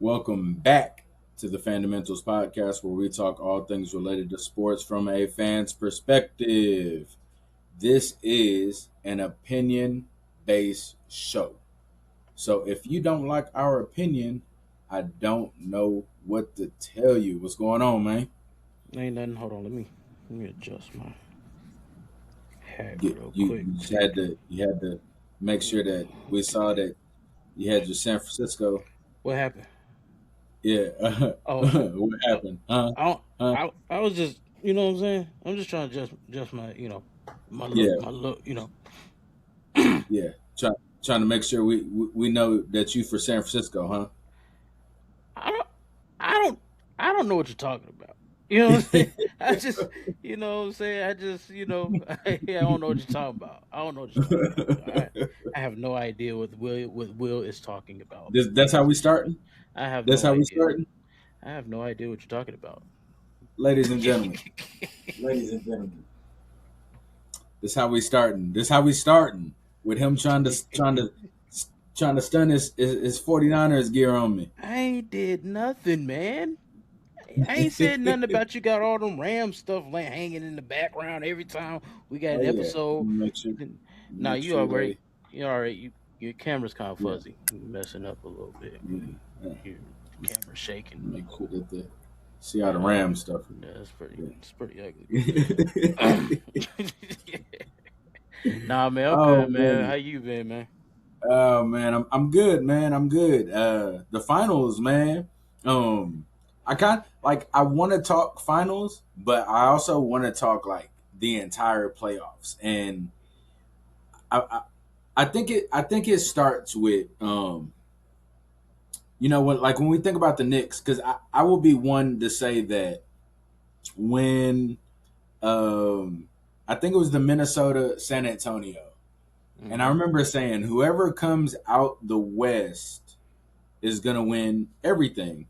Welcome back to the Fundamentals Podcast, where we talk all things related to sports from a fan's perspective. This is an opinion based show. So if you don't like our opinion, I don't know what to tell you. What's going on, man? Ain't nothing. Hold on. Let me adjust my hat You, real you, quick. you just had to make sure that we saw that you had your San Francisco. What happened? Yeah. Oh, What I, happened? Huh? I, don't- Huh? I was just, what I'm saying. I'm just trying to adjust my, my look, Yeah. my look. Yeah, trying to make sure we know that you for San Francisco, I don't, I don't, I don't know what you're talking about. You know what I'm saying? I just, what I'm saying. I just, I don't know what you're talking about. I don't know what you're talking about. huh? I have no idea what Will is talking about. That's how we starting. I have That's no how we idea. starting, I have no idea what you're talking about. ladies and gentlemen. Ladies and gentlemen, this how we starting. This how we starting with him trying to stun his 49ers gear on me. I ain't did nothing, man. I ain't said nothing about you got all them Ram stuff like hanging in the background every time we got Oh an yeah, episode. make sure Now make you sure already, they you already, your camera's kind of yeah, fuzzy, you messing up a little bit. yeah, yeah. Your camera's shaking. Make sure that they see how the Yeah, Ram stuff. yeah, Yeah. it's pretty ugly. Nah, man, I'm Oh good, man. man. How you been, man? Oh man, I'm good, man. I'm good. The finals, man. Um, I want to talk finals, but I also want to talk like the entire playoffs, and I, I I think it starts with when we think about the Knicks, because I will be one to say that when um I think it was the Minnesota San Antonio. And I Hmm. remember saying, whoever comes out the West is going to win everything.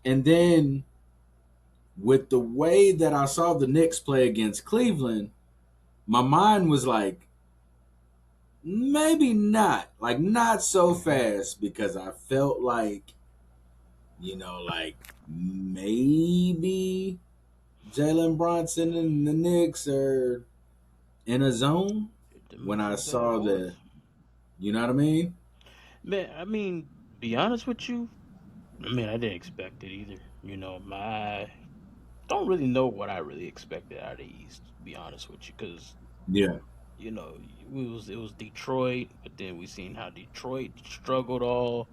And then with the way that I saw the Knicks play against Cleveland, my mind was like, maybe not. Like, not so fast, because I felt like, like maybe Jalen Bronson and the Knicks are in a zone The when I Memphis Bad saw Boys, you know what I mean? man. I mean, be honest with you. I mean, I didn't expect it either. My don't really know what I really expected out of the East. To be honest with you, because Yeah. it was Detroit, but then we seen how Detroit struggled all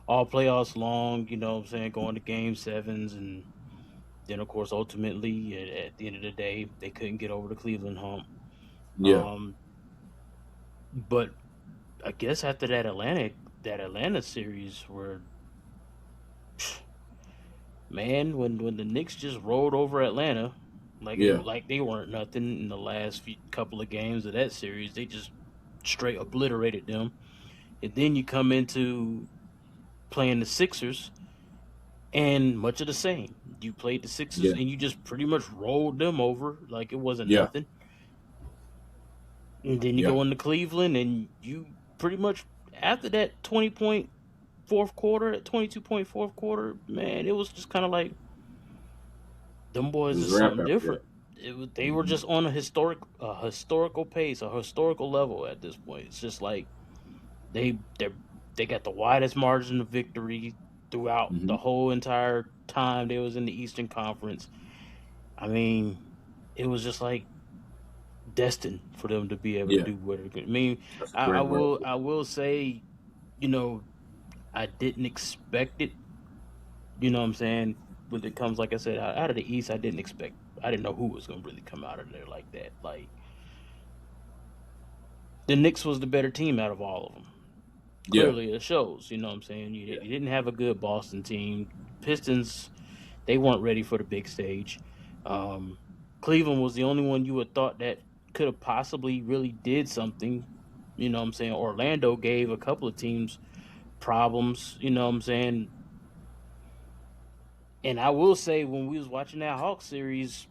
playoffs long. You know what I'm saying, going to game sevens, and then of course ultimately at the end of the day they couldn't get over the Cleveland hump. Yeah. Um, but I guess after that Atlanta series where man, when the Knicks just rolled over Atlanta, Yeah. like they weren't nothing in the last couple of games of that series, they just straight obliterated them. And then you come into playing the Sixers, and much of the same. You played the Sixers, Yeah. and you just pretty much rolled them over like it wasn't Yeah. nothing. And then you Yeah. go into Cleveland, and you pretty much after that 20-point fourth quarter, 22-point fourth quarter, man, it was just kind of like them It boys was is a wrap something after different. that. They were Hmm. just on a historical pace, a historical level at this point. It's just like they they got the widest margin of victory throughout Hmm. the whole entire time they was in the Eastern Conference. I mean, it was just like destined for them to be able to Yeah, do what they're good. I mean, that's a I great word. will say, you know, I didn't expect it. You know what I'm saying? When it comes, like I said, out of the East, I didn't expect. I didn't know who was going to really come out of there like that. Like the Knicks was the better team out of all of them. Yeah, Clearly, it shows. You know what I'm saying? yeah, You didn't have a good Boston team. Pistons, they weren't ready for the big stage. Um, Cleveland was the only one you would thought that could have possibly really did something. You know what I'm saying? Orlando gave a couple of teams problems. You know what I'm saying? And I will say, when we was watching that Hawks series,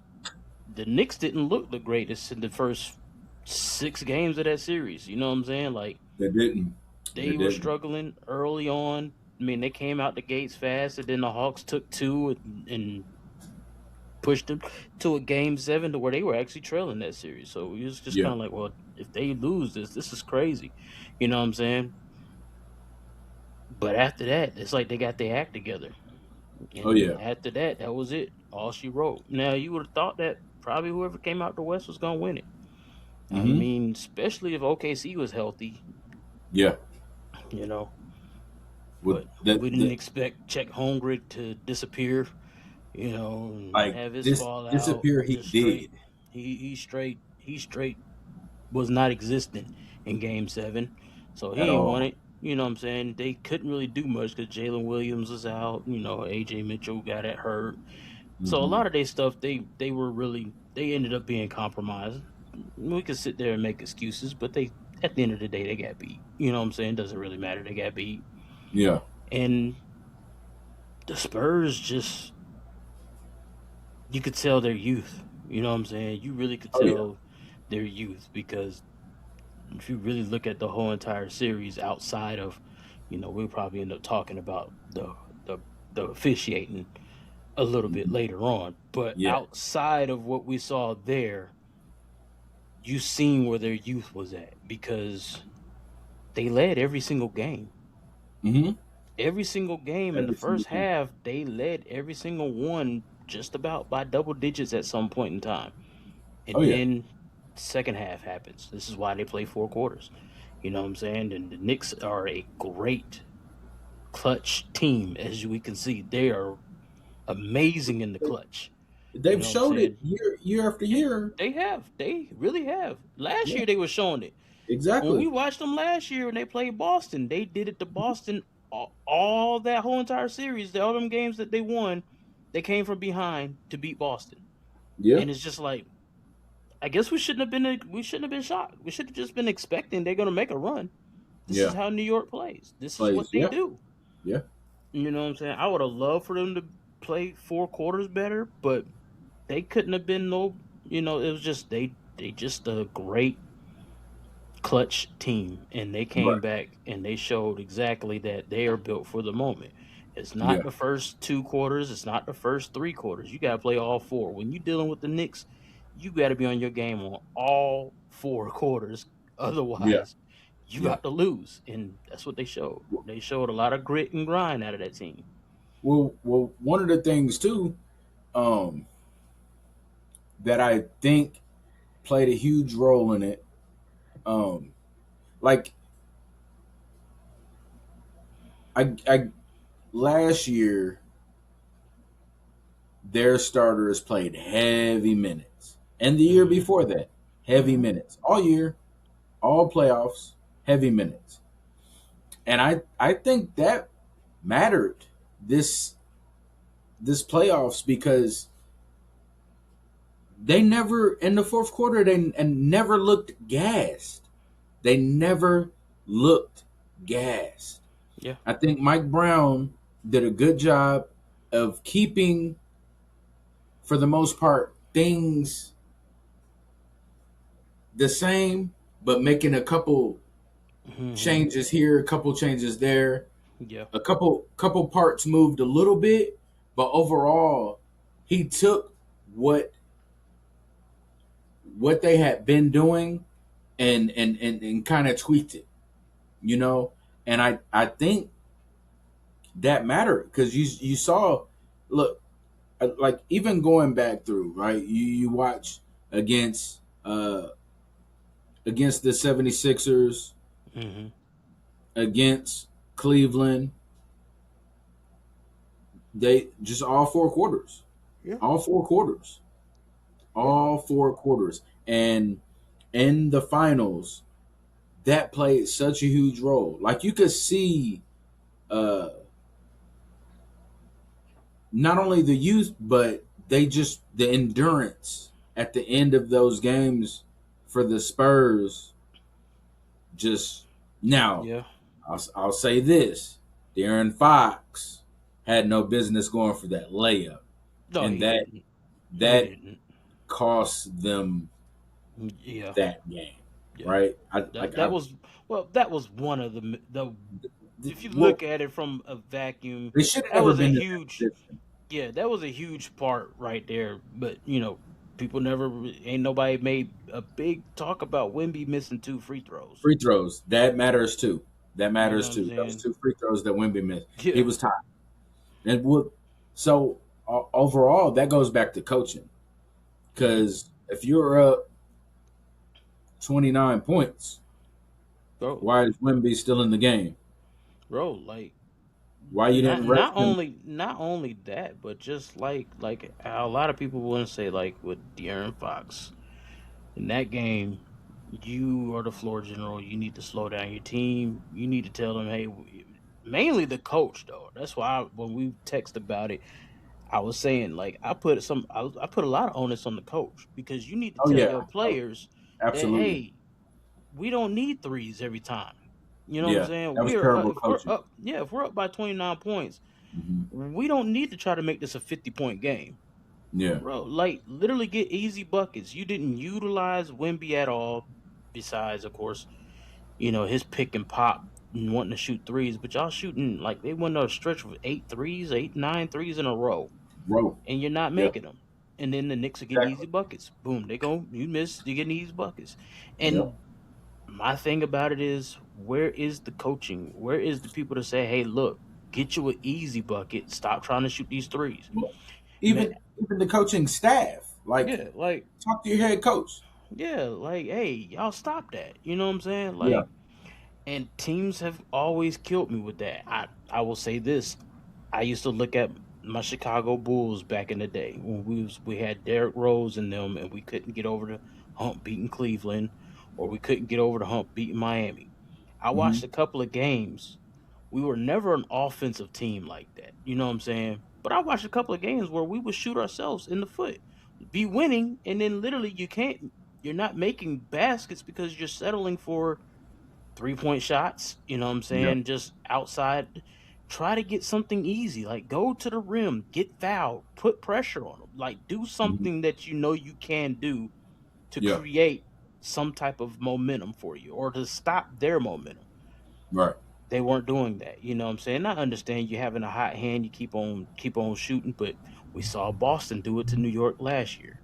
the Knicks didn't look the greatest in the first 6 games of that series. You know what I'm saying? Like they didn't. They they were didn't. struggling early on. I mean, they came out the gates fast, and then the Hawks took two and pushed them to a game seven to where they were actually trailing that series. So it was just Yeah. kind of like, well, if they lose this is crazy. You know what I'm saying? But after that, it's like they got their act together. Oh And yeah. after that, that was it. All she wrote. Now you would have thought that probably whoever came out the West was gonna win it. I Mm-hmm. mean, especially if OKC was healthy, Yeah. you know. With But that, we didn't expect Chet Holmgren to disappear, and like have his this fallout. disappear, he Just straight. did. He straight was not existent in Game 7, so he At ain't won all. it. You know what I'm saying? They couldn't really do much because Jalen Williams was out. AJ Mitchell got it hurt. So a Mm-hmm. lot of their stuff, they were really they ended up being compromised. We could sit there and make excuses, but they at the end of the day they got beat. You know what I'm saying? Doesn't really matter. They got beat, Yeah. and the Spurs just you could tell their youth. You know what I'm saying? You really could Oh yeah. tell their youth because if you really look at the whole entire series outside of, we'll probably end up talking about the the officiating a little bit Mhm. later on. But Yeah. outside of what we saw there, you seen where their youth was at because they led every single game. Mm-hmm. Every single game in the Every single first thing. half, they led every single one just about by double digits at some point in time. Oh And yeah. then second half happens. This is why they play four quarters. You know what I'm saying? And the Knicks are a great clutch team, as we can see. They are amazing in the clutch. You They've know what I'm showed it saying? year after Yeah, year. they have. They really have. Last Yeah. year they were showing it. When we Exactly. watched them last year and they played Boston, they did it to Boston all that whole entire series. All them games that they won, they came from behind to beat Boston. Yeah. And it's just like I guess we shouldn't have been shocked. We should have just been expecting they're gonna make a run. This is Yeah. how New York plays. This is Plays. what they Yeah. do. Yeah. You know what I'm saying? I would have loved for them to play four quarters better, but they couldn't have been it was just they just a great clutch team and they came Right. back and they showed exactly that they are built for the moment. It's not Yeah. the first two quarters, it's not the first three quarters. You gotta play all four. When you're dealing with the Knicks, you gotta be on your game on all four quarters. Yeah. Otherwise, you Yeah. got to lose. And that's what they showed. They showed a lot of grit and grind out of that team. Well, one of the things too, um, that I think played a huge role in it, um, like I last year their starters played heavy minutes, and the year Hmm. before that, heavy Hmm. minutes all year, all playoffs, heavy minutes, and I think that mattered this this playoffs because they never in the fourth quarter they and never looked gassed. They never looked gassed. Yeah. I think Mike Brown did a good job of keeping, for the most part, things the same, but making a couple Hmm. changes here, a couple changes there, Yeah. a couple parts moved a little bit, but overall, he took what what they had been doing and kind of tweaked it, you know. And I think that mattered because you saw, look, like even going back through, right, you watch against against the 76ers, Hmm. against Cleveland, they just all four quarters, Yeah. all four quarters, Yeah. all four quarters. And in the finals, that played such a huge role. Like you could see uh not only the youth, but they just the endurance at the end of those games for the Spurs. Just now, Yeah. I'll say this: Darren Fox had no business going for that layup, No, and he didn't. He that didn't. cost them Yeah. that game, Yeah. right? I That like that I was well. That was one of the if you Well, look at it from a vacuum, they should have that never was a been in that huge, position. yeah, that was a huge part right there. But people never, ain't nobody made a big talk about Wemby missing 2 free throws. Free throws, that matters too. That You know matters what I'm too. Those saying? 2 free throws that Wemby missed, he Yeah, was tied. And so overall, that goes back to coaching. hmm Because if you're up 29 points, bro, why is Wemby still in the game? bro, like Why you not didn't rest not him? only that, but just like how a lot of people want to say, like with De'Aaron Fox in that game, you are the floor general. You need to slow down your team. You need to tell them, hey, mainly the coach though. That's why when we text about it, I was saying like I put a lot of onus on the coach because you need to Oh tell yeah, your oh, players that absolutely. hey, we don't need threes every time. You know what I'm Yeah, saying? that was terrible If we're coaching. up, yeah, if we're up by 29 points, Hmm. we don't need to try to make this a 50-point game. Yeah. Bro, like literally get easy buckets. You didn't utilize Wimby at all, besides, of course, his pick and pop and wanting to shoot threes, but y'all shooting like they went on a stretch of 8 threes, 8, 9 threes in a row, Bro. and you're not Yep. making them. And then the Knicks are getting Exactly. easy buckets. Boom, you miss, you're getting easy buckets. Yep. And my thing about it is, where is the coaching? Where is the people to say, hey, look, get you an easy bucket. Stop trying to shoot these threes. Well, Man, even the coaching staff, like yeah, like, talk to your head coach. yeah, like, hey, y'all stop that. You know what I'm saying? Yeah. Like, and teams have always killed me with that. I will say this. I used to look at my Chicago Bulls back in the day when we had Derrick Rose in them and we couldn't get over the hump beating Cleveland, or we couldn't get over the hump beating Miami. I Hmm. watched a couple of games. We were never an offensive team like that. You know what I'm saying? But I watched a couple of games where we would shoot ourselves in the foot, be winning, and then literally you're not making baskets because you're settling for 3-point shots. You know what I'm Yeah. saying? Just outside. Try to get something easy. Like go to the rim, get fouled, put pressure on them. Like do Hmm. something that you know you can do to Yeah. create some type of momentum for you or to stop their momentum. Right. They weren't doing that. You know what I'm saying? I understand you having a hot hand, you keep on shooting, but we saw Boston do it to New York last year.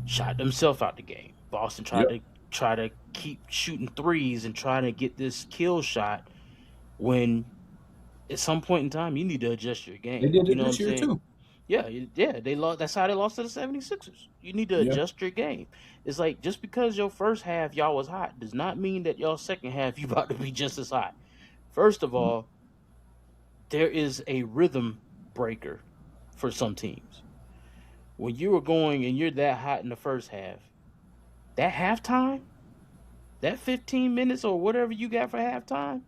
Shot themselves out the game. Boston tried Yep. to keep shooting threes and trying to get this kill shot when at some point in time you need to adjust your They game. did You it know what I'm this year saying? too. Yeah, yeah, they lost. That's how they lost to the 76ers. You need to Yeah. adjust your game. It's like just because your first half y'all was hot does not mean that y'all second half you about to be just as hot. First of all, there is a rhythm breaker for some teams. When you are going and you're that hot in the first half, that halftime, that 15 minutes or whatever you got for halftime,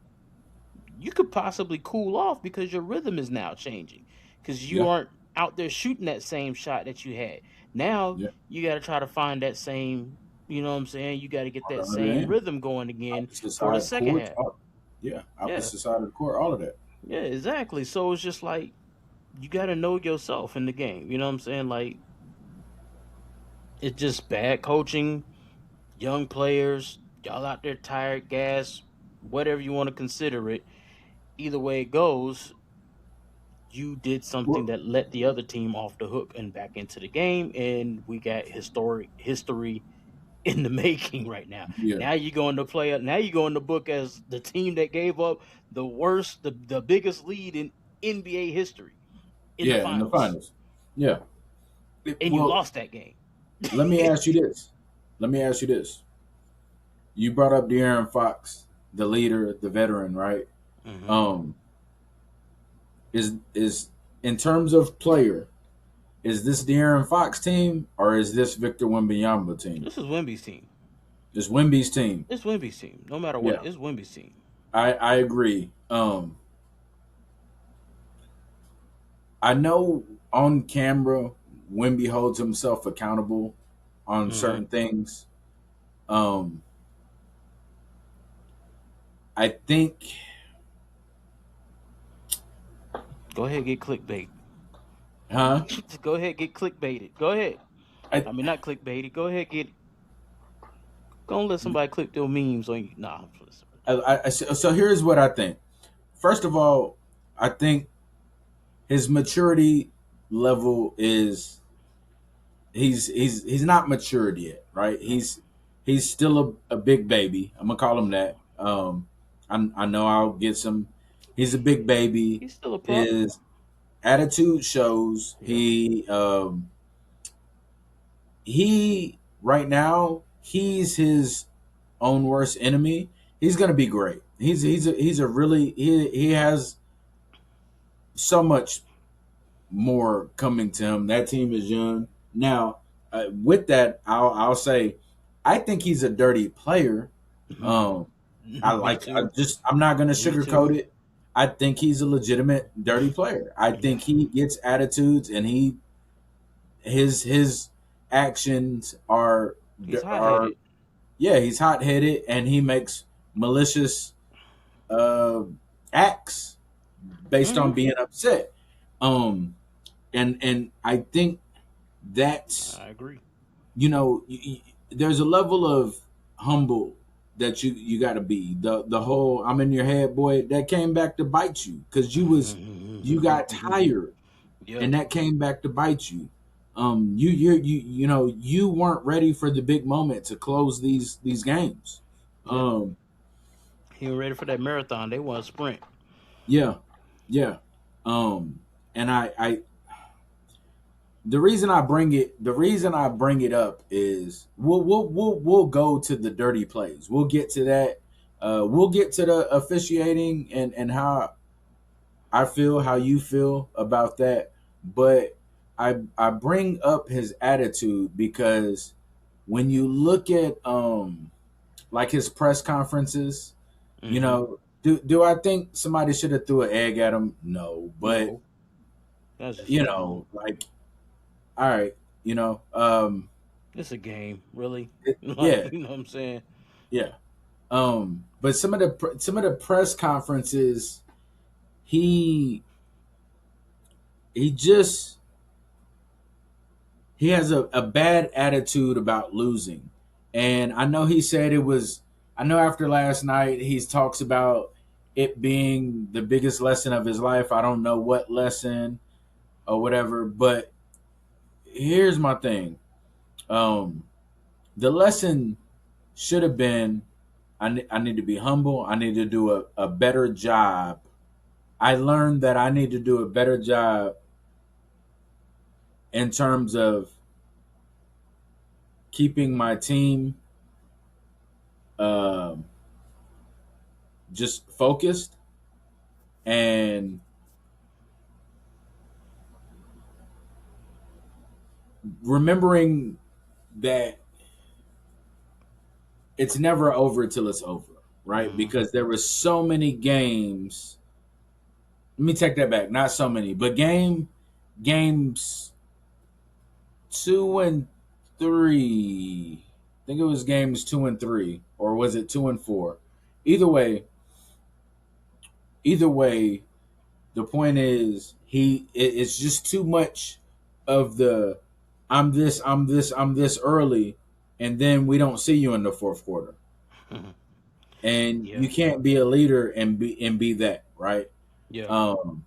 you could possibly cool off because your rhythm is now changing because you Yeah. aren't out there shooting that same shot that you had. Now Yeah. you got to try to find that same, you know what I'm saying? You got to get On that the other same end, rhythm going again opposite for the side second court. half. Yeah. Yeah, Opposite side of the court. All of that. yeah, exactly. So it's just like you got to know yourself in the game. You know what I'm saying? Like it's just bad coaching, young players, y'all out there tired, gas, whatever you want to consider it. Either way it goes, you did something Well, that let the other team off the hook and back into the game, and we got historic history in the making right now. yeah. Now you go in the play. Now you go in the book as the team that gave up the biggest lead in NBA history in the Yeah. In the finals, finals. Yeah. and you Well, lost that game. let me ask you this. Let me ask you this. You brought up De'Aaron Fox, the leader, the veteran, right? hmm Um, is in terms of player, is this De'Aaron Fox team or is this Victor Wembanyama team? This is Wimby's team. It's Wemby's team. It's Wimby's team. No matter what, Yeah, it's Wimby's team. I agree. I know on camera Wemby holds himself accountable on hmm certain things. Um, I think, Go ahead, get clickbait. huh? Go ahead, get clickbaited. Go ahead. I, I mean, not clickbaited. Go ahead, get. Go and let somebody click their memes on you. Nah, listen. so here's what I think. first of all, I think his maturity level is he's not matured yet, right? He's still a big baby. I'm gonna call him that. I know I'll get some. He's a big baby. He's still a pup. His attitude shows. Yeah. He right now he's his own worst enemy. He's gonna be great. He's a really he has so much more coming to him. That team is young. Now, with that, I'll say, I think he's a dirty player. Um, Me too. I'm not gonna Me too. sugarcoat it. I think he's a legitimate dirty player. I Yeah. think he gets attitudes, and his actions He's hot are headed. yeah, he's hot headed, and he makes malicious uh, acts based on Hmm. being upset. Um, and I think that's I agree. there's a level of humble that you got to be. The whole I'm in your head, boy, that came back to bite you because you got tired, Yeah. and that came back to bite you. You weren't ready for the big moment to close these games. Yeah. Um, He was ready for that marathon. They want a sprint. yeah, yeah. Um, and I the reason I bring it up is we'll go to the dirty plays. We'll get to that. We'll get to the officiating and how I feel, how you feel about that. But I bring up his attitude because when you look at like his press conferences, Hmm. do I think somebody should have threw an egg at him? No, but No, that's just wrong. like all right, you know, It's a game, really. Like, yeah, you know what I'm saying? yeah. But some of the press conferences, he he just he has a bad attitude about losing, and I know he said it was. I know after last night he talks about it being the biggest lesson of his life. I don't know what lesson or whatever, but here's my thing. Um, the lesson should have been I need to be humble. I need to do a better job. I learned that I need to do a better job in terms of keeping my team um, just focused and remembering that it's never over till it's over, right? Hmm. Because there were so many games. Let me take that back. Not so many, but games 2 and 3. I think it was games 2 and 3, or was it 2 and 4? Either way, either way, the point is it's just too much of the I'm this early, and then we don't see you in the fourth quarter, and Yeah. you can't be a leader and be that right. Yeah. Um,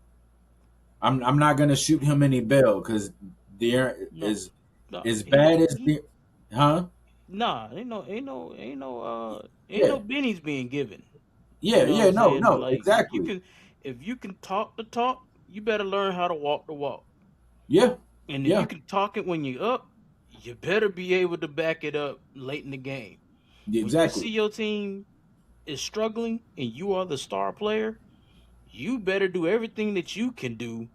I'm not gonna shoot him any bail because the No. is No. as He bad don't. as the huh Nah. Ain't yeah no bennies being given. You yeah know what yeah I'm no saying? no Like, exactly if you can talk the talk, you better learn how to walk the walk. yeah And if yeah you can talk it when you're up, you better be able to back it up late in the game. When you see exactly your team is struggling and you are the star player, you better do everything that you can do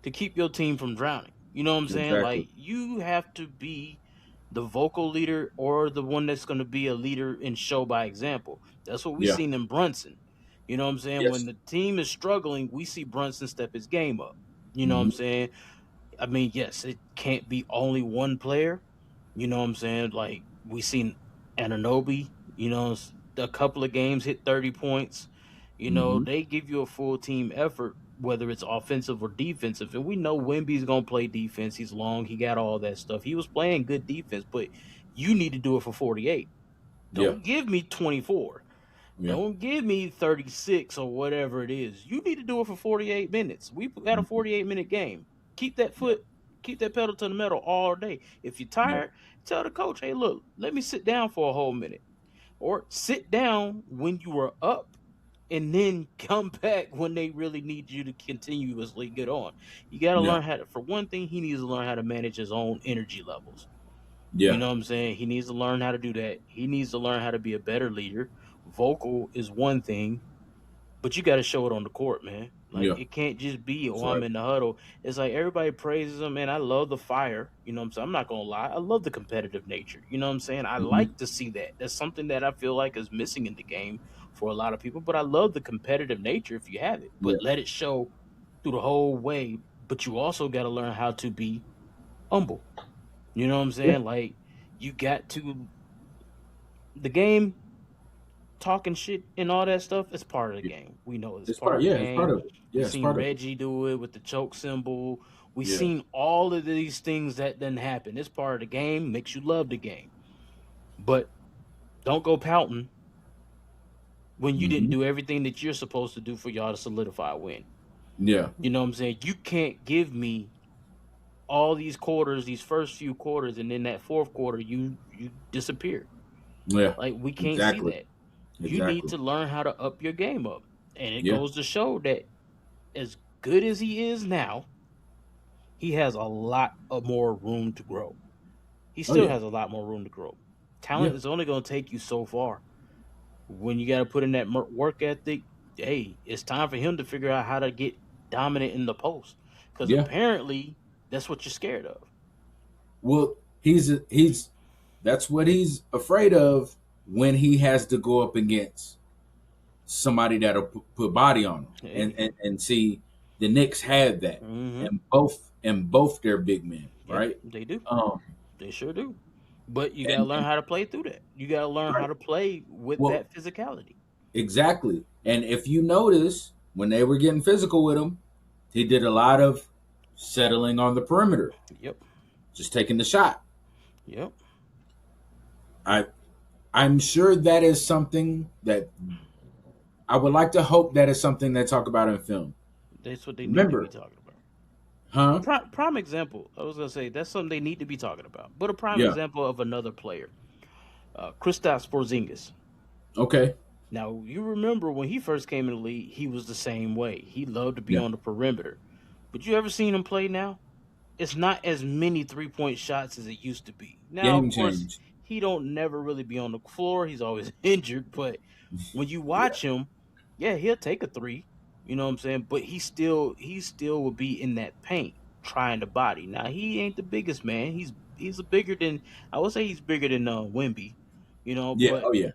to keep your team from drowning. You know what I'm saying? exactly Like, you have to be the vocal leader or the one that's going to be a leader and show by example. That's what we yeah seen in Brunson. You know what I'm saying? When yes the team is struggling, we see Brunson step his game up. You know what I'm hmm saying? I mean, yes, it can't be only one player. You know what I'm saying? Like, we seen Ananobi, a couple of games hit 30 points. hmm They give you a full team effort, whether it's offensive or defensive. And we know Wimby's gonna play defense. He's long, he got all that stuff. He was playing good defense, but you need to do it for 48. yeah Don't give me 24. Yeah. Don't give me 36 or whatever it is. You need to do it for 48 minutes. We got a Mhm. 48-minute game. Keep that Yeah. keep that pedal to the metal all day. If you're Yeah. tired, tell the coach, hey, look, let me sit down for a whole minute. Or sit down when you are up and then come back when they really need you to continuously get on. You got to Yeah. learn how to, for one thing, he needs to learn how to manage his own energy levels. You Yeah. know what I'm saying? He needs to learn how to do that. He needs to learn how to be a better leader. Vocal is one thing, but you got to show it on the court, man. Like Yeah. it can't just be, That's oh, I'm right. in the huddle. It's like everybody praises him, man. I love the fire. You know what I'm saying? I'm not gonna lie. I love the competitive nature. You know what I'm saying? I Hmm. like to see that. That's something that I feel like is missing in the game for a lot of people. But I love the competitive nature if you have it. Yeah. But let it show through the whole way. But you also got to learn how to be humble. You know what I'm Yeah. saying? Like you got to the game talking shit and all that stuff is part of the Yeah. game. We know it's It's part part. of the Yeah. It's part game. of it. We Yeah. It's seen part of it. Reggie do it with the choke symbol. We Yeah. seen all of these things that didn't happen. It's part of the game. Makes you love the game. But don't go pouting when you didn't Hmm. do everything that you're supposed to do for y'all to solidify a win. Yeah. You know what I'm saying? You can't give me all these quarters, these first few quarters, and then that fourth quarter you disappear. Yeah. Like we can't see Exactly. that. You need Exactly. to learn how to up your game up. And it Yeah. goes to show that as good as he is now, he has a lot of more room to grow. He Oh still yeah. has a lot more room to grow. Yeah. Talent is only going to take you so far. When you got to put in that work ethic, hey, it's time for him to figure out how to get dominant in the post. Because Yeah. apparently, that's what you're scared of. Well, he's that's what he's afraid of when he has to go up against somebody that'll put body on him. And, Hey, and see, the Knicks had that, mm-hmm. and both their big men, Yep, right? they do. Um, They sure do. But you got to learn and how to play through that. You got to learn how right. to play with Well, that physicality. exactly. And if you notice, when they were getting physical with him, he did a lot of settling on the perimeter, Yep, just taking the shot. yep. I I'm sure that is something that I would like to hope that is something they talk about in film. That's what they need to be Remember, talking about. huh? Prime example. I was gonna say that's something they need to be talking about. But a prime Yeah. example of another player, Kristaps Porzingis. Okay. Now you remember when he first came in the league, he was the same way. He loved to be Yeah. on the perimeter. But you ever seen him play now? It's not as many 3-point shots as it used to be. Now, of Game course, change. he don't never really be on the floor. He's always injured. But when you Yeah. watch him, yeah, he'll take a three. You know what I'm saying? But he still will be in that paint trying to body. Now he ain't the biggest man. He's a bigger than I would say he's bigger than Wimby. You know, Yeah. but Oh yeah.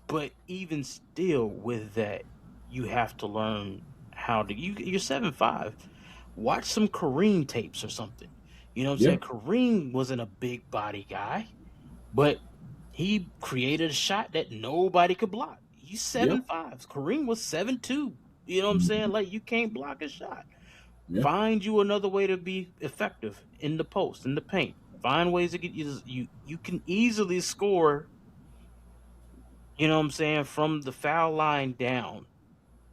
but even still with that, you have to learn how to you're 7'5". Watch some Kareem tapes or something. You know what I'm Yeah. saying? Kareem wasn't a big body guy, but he created a shot that nobody could block. He's Yeah. 7'5". Kareem was 7'2". You know what I'm saying? Mhm. Like you can't block a shot. Yeah. Find you another way to be effective in the post, in the paint. Find ways to get you can easily score, you know what I'm saying, from the foul line down.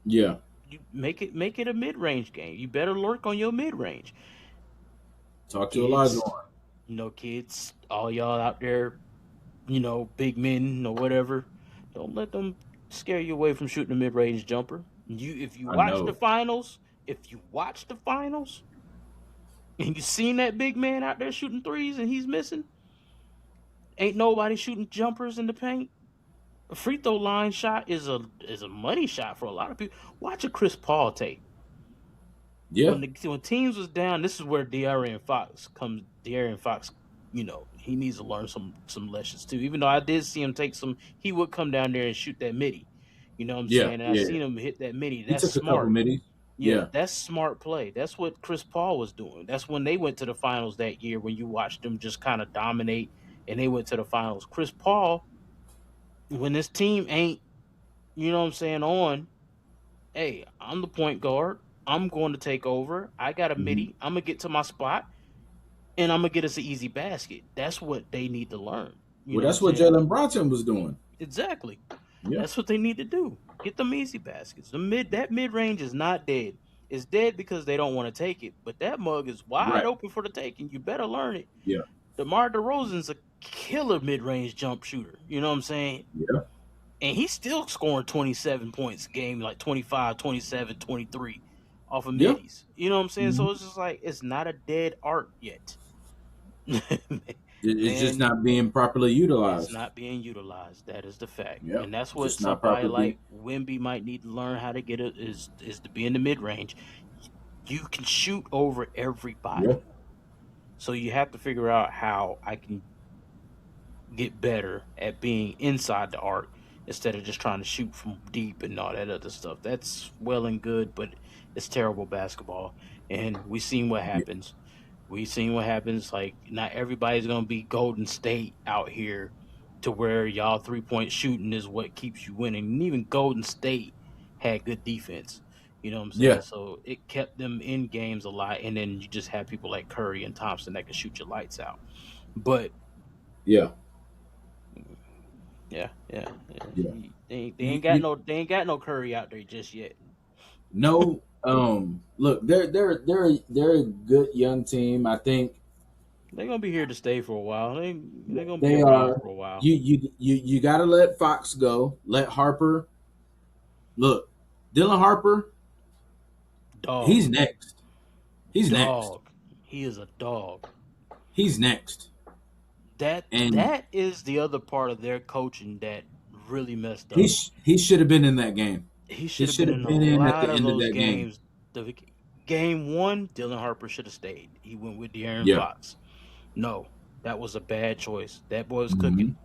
Yeah. You make it a mid-range game. You better lurk on your mid-range. Talk to Elijah Kids, on. kids, all y'all out there, big men or whatever, don't let them scare you away from shooting a mid-range jumper. If you I watch the know. finals, if you watch the finals and you seen that big man out there shooting threes and he's missing, ain't nobody shooting jumpers in the paint. A free throw line shot is a money shot for a lot of people. Watch a Chris Paul tape. Yeah. When teams was down, this is where De'Aaron Fox comes. De'Aaron Fox, he needs to learn some lessons too. Even though I did see him take some, he would come down there and shoot that midi. You know what I'm Yeah. saying? And I Yeah. seen him hit that midi. He That's took a couple smart. middies. Yeah, Yeah. that's smart play. That's what Chris Paul was doing. That's when they went to the finals that year. When you watched them just kind of dominate, and they went to the finals. Chris Paul, when this team ain't, what I'm saying, on, hey, I'm the point guard. I'm going to take over. I got a Hmm. midi. I'm gonna get to my spot, and I'm gonna get us an easy basket. That's what they need to learn. You Well, know what I'm that's what saying? Jalen Bronson was doing. Exactly. Yeah. That's what they need to do. Get them easy baskets. That mid range is not dead. It's dead because they don't want to take it, but that mug is wide Right. open for the taking. You better learn it. Yeah. DeMar DeRozan's a killer mid range jump shooter. You know what I'm saying? Yeah. And he's still scoring 27 points a game, like 25, 27, 23 off of Yeah. middies. You know what I'm saying? Mhm. So it's just like it's not a dead art yet. It's just Man, not being properly it's utilized. not being utilized. That is the fact, Yeah. and that's what Just not somebody properly. like Wimby might need to learn how to get it is to be in the mid range. You can shoot over Yeah. everybody, so you have to figure out how I can get better at being inside the arc instead of just trying to shoot from deep and all that other stuff. That's well and good, but it's terrible basketball, and we've seen what Yeah. happens. We've seen what happens. Like, not everybody's gonna be Golden State out here to where y'all 3-point shooting is what keeps you winning. And even Golden State had good defense. You know what I'm saying? Yeah. So it kept them in games a lot. And then you just have people like Curry and Thompson that can shoot your lights out. But Yeah. yeah. Yeah. They ain't got no Curry out there just yet. No. Look, they're a good young team. I think They're gonna be here to stay for a while. They're gonna be they around are. for a while. You got to let Fox go. Let Harper. Look, Dylan Harper. Dog. He's next. He's next. Dog. He is a dog. He's next. And That is the other part of their coaching that really messed he up. he should have been in that game. He He should have should been have in a been in at the lot of end of those that game. games. The game one, Dylan Harper should have stayed. He went with De'Aaron Yeah. Fox. No, that was a bad choice. That boy was Hmm. cooking.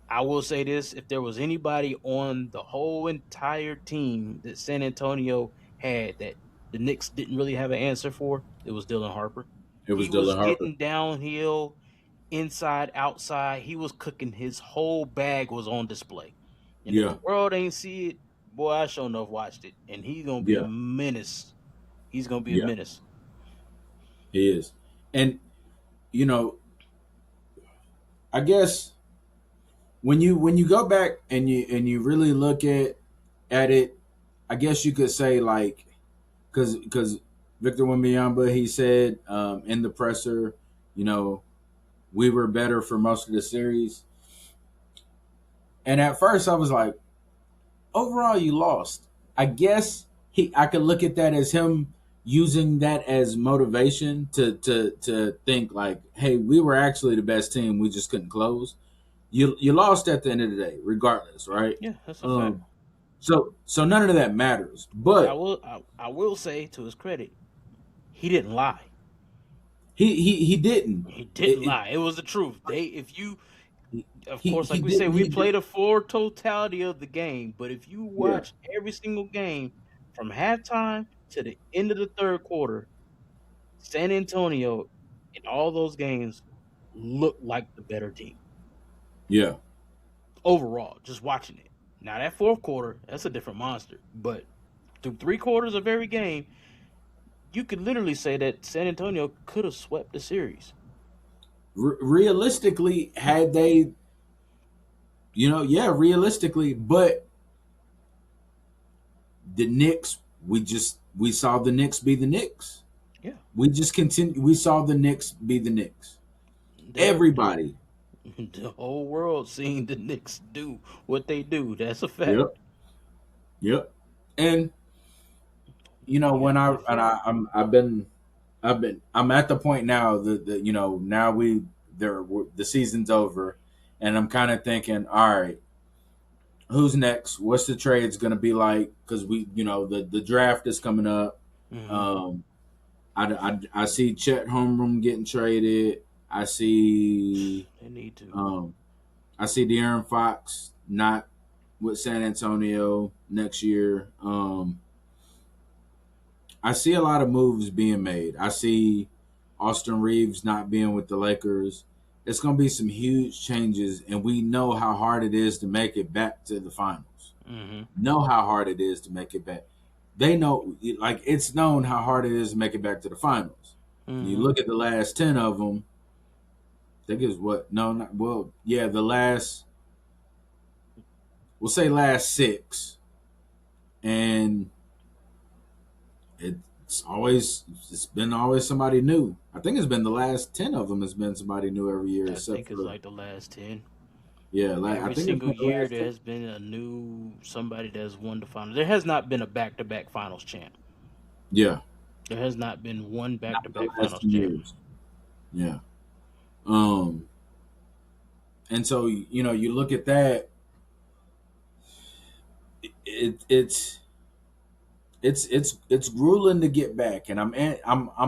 I will say this: if there was anybody on the whole entire team that San Antonio had that the Knicks didn't really have an answer for, it was Dylan Harper. It was He was Dylan Harper. getting downhill, inside, outside. He was cooking. His whole bag was on display. And if the Yeah. world ain't see it, boy, I sure enough watched it. And he's gonna be a Yeah. menace. He's gonna be a Yeah. menace. He is. And you know, I guess when you go back and you really look at it, I guess you could say like because Victor Wembanyama, he said in the presser, you know, we were better for most of the series. And at first I was like, overall you lost. I guess I could look at that as him using that as motivation to think like, hey, we were actually the best team, we just couldn't close. You lost at the end of the day, regardless, right? Yeah, that's a fact. Um, so none of that matters. But I But will I will say to his credit, he didn't lie. he didn't. He didn't lie. It was the truth. Of course, like He we say, didn't. we played a full totality of the game. But if you Yeah. watch every single game from halftime to the end of the third quarter, San Antonio in all those games looked like the better team Yeah. overall. Just watching it. Now that fourth quarter, that's a different monster. But through 3 quarters of every game, you could literally say that San Antonio could have swept the series. Realistically, had they, yeah, realistically, but the Knicks, we saw the Knicks be the Knicks. Yeah, We just continue. We saw the Knicks be the Knicks. Everybody. the whole world seeing the Knicks do what they do. That's a fact. Yep. Yep. And when I'm at the point now that now the season's over, and I'm kind of thinking, all right, who's next? What's the trades going to be like? Because the draft is coming up. Mhm. I see Chet Holmgren getting traded. I see They need to. I see De'Aaron Fox not with San Antonio next year. I see a lot of moves being made. I see Austin Reeves not being with the Lakers. It's going to be some huge changes, and we know how hard it is to make it back to the finals. Mhm. Know how hard it is to make it back. They know, like, it's known how hard it is to make it back to the finals. You Mhm. look at the last 10 of them, I think it's what? No, not, well, yeah, the last we'll say last six, and it's been always somebody new. I think it's been the last 10 of them has been somebody new every year, I except think it's for like the last 10. yeah, like I Every think it's single been the year last there 10. has been a new somebody that's won the finals. There has not been a back-to-back finals champ. Yeah, There has not been one not the back-to-back last finals 10 champ. years. Yeah. Um, and so you look at that, it's it's grueling to get back, and I'm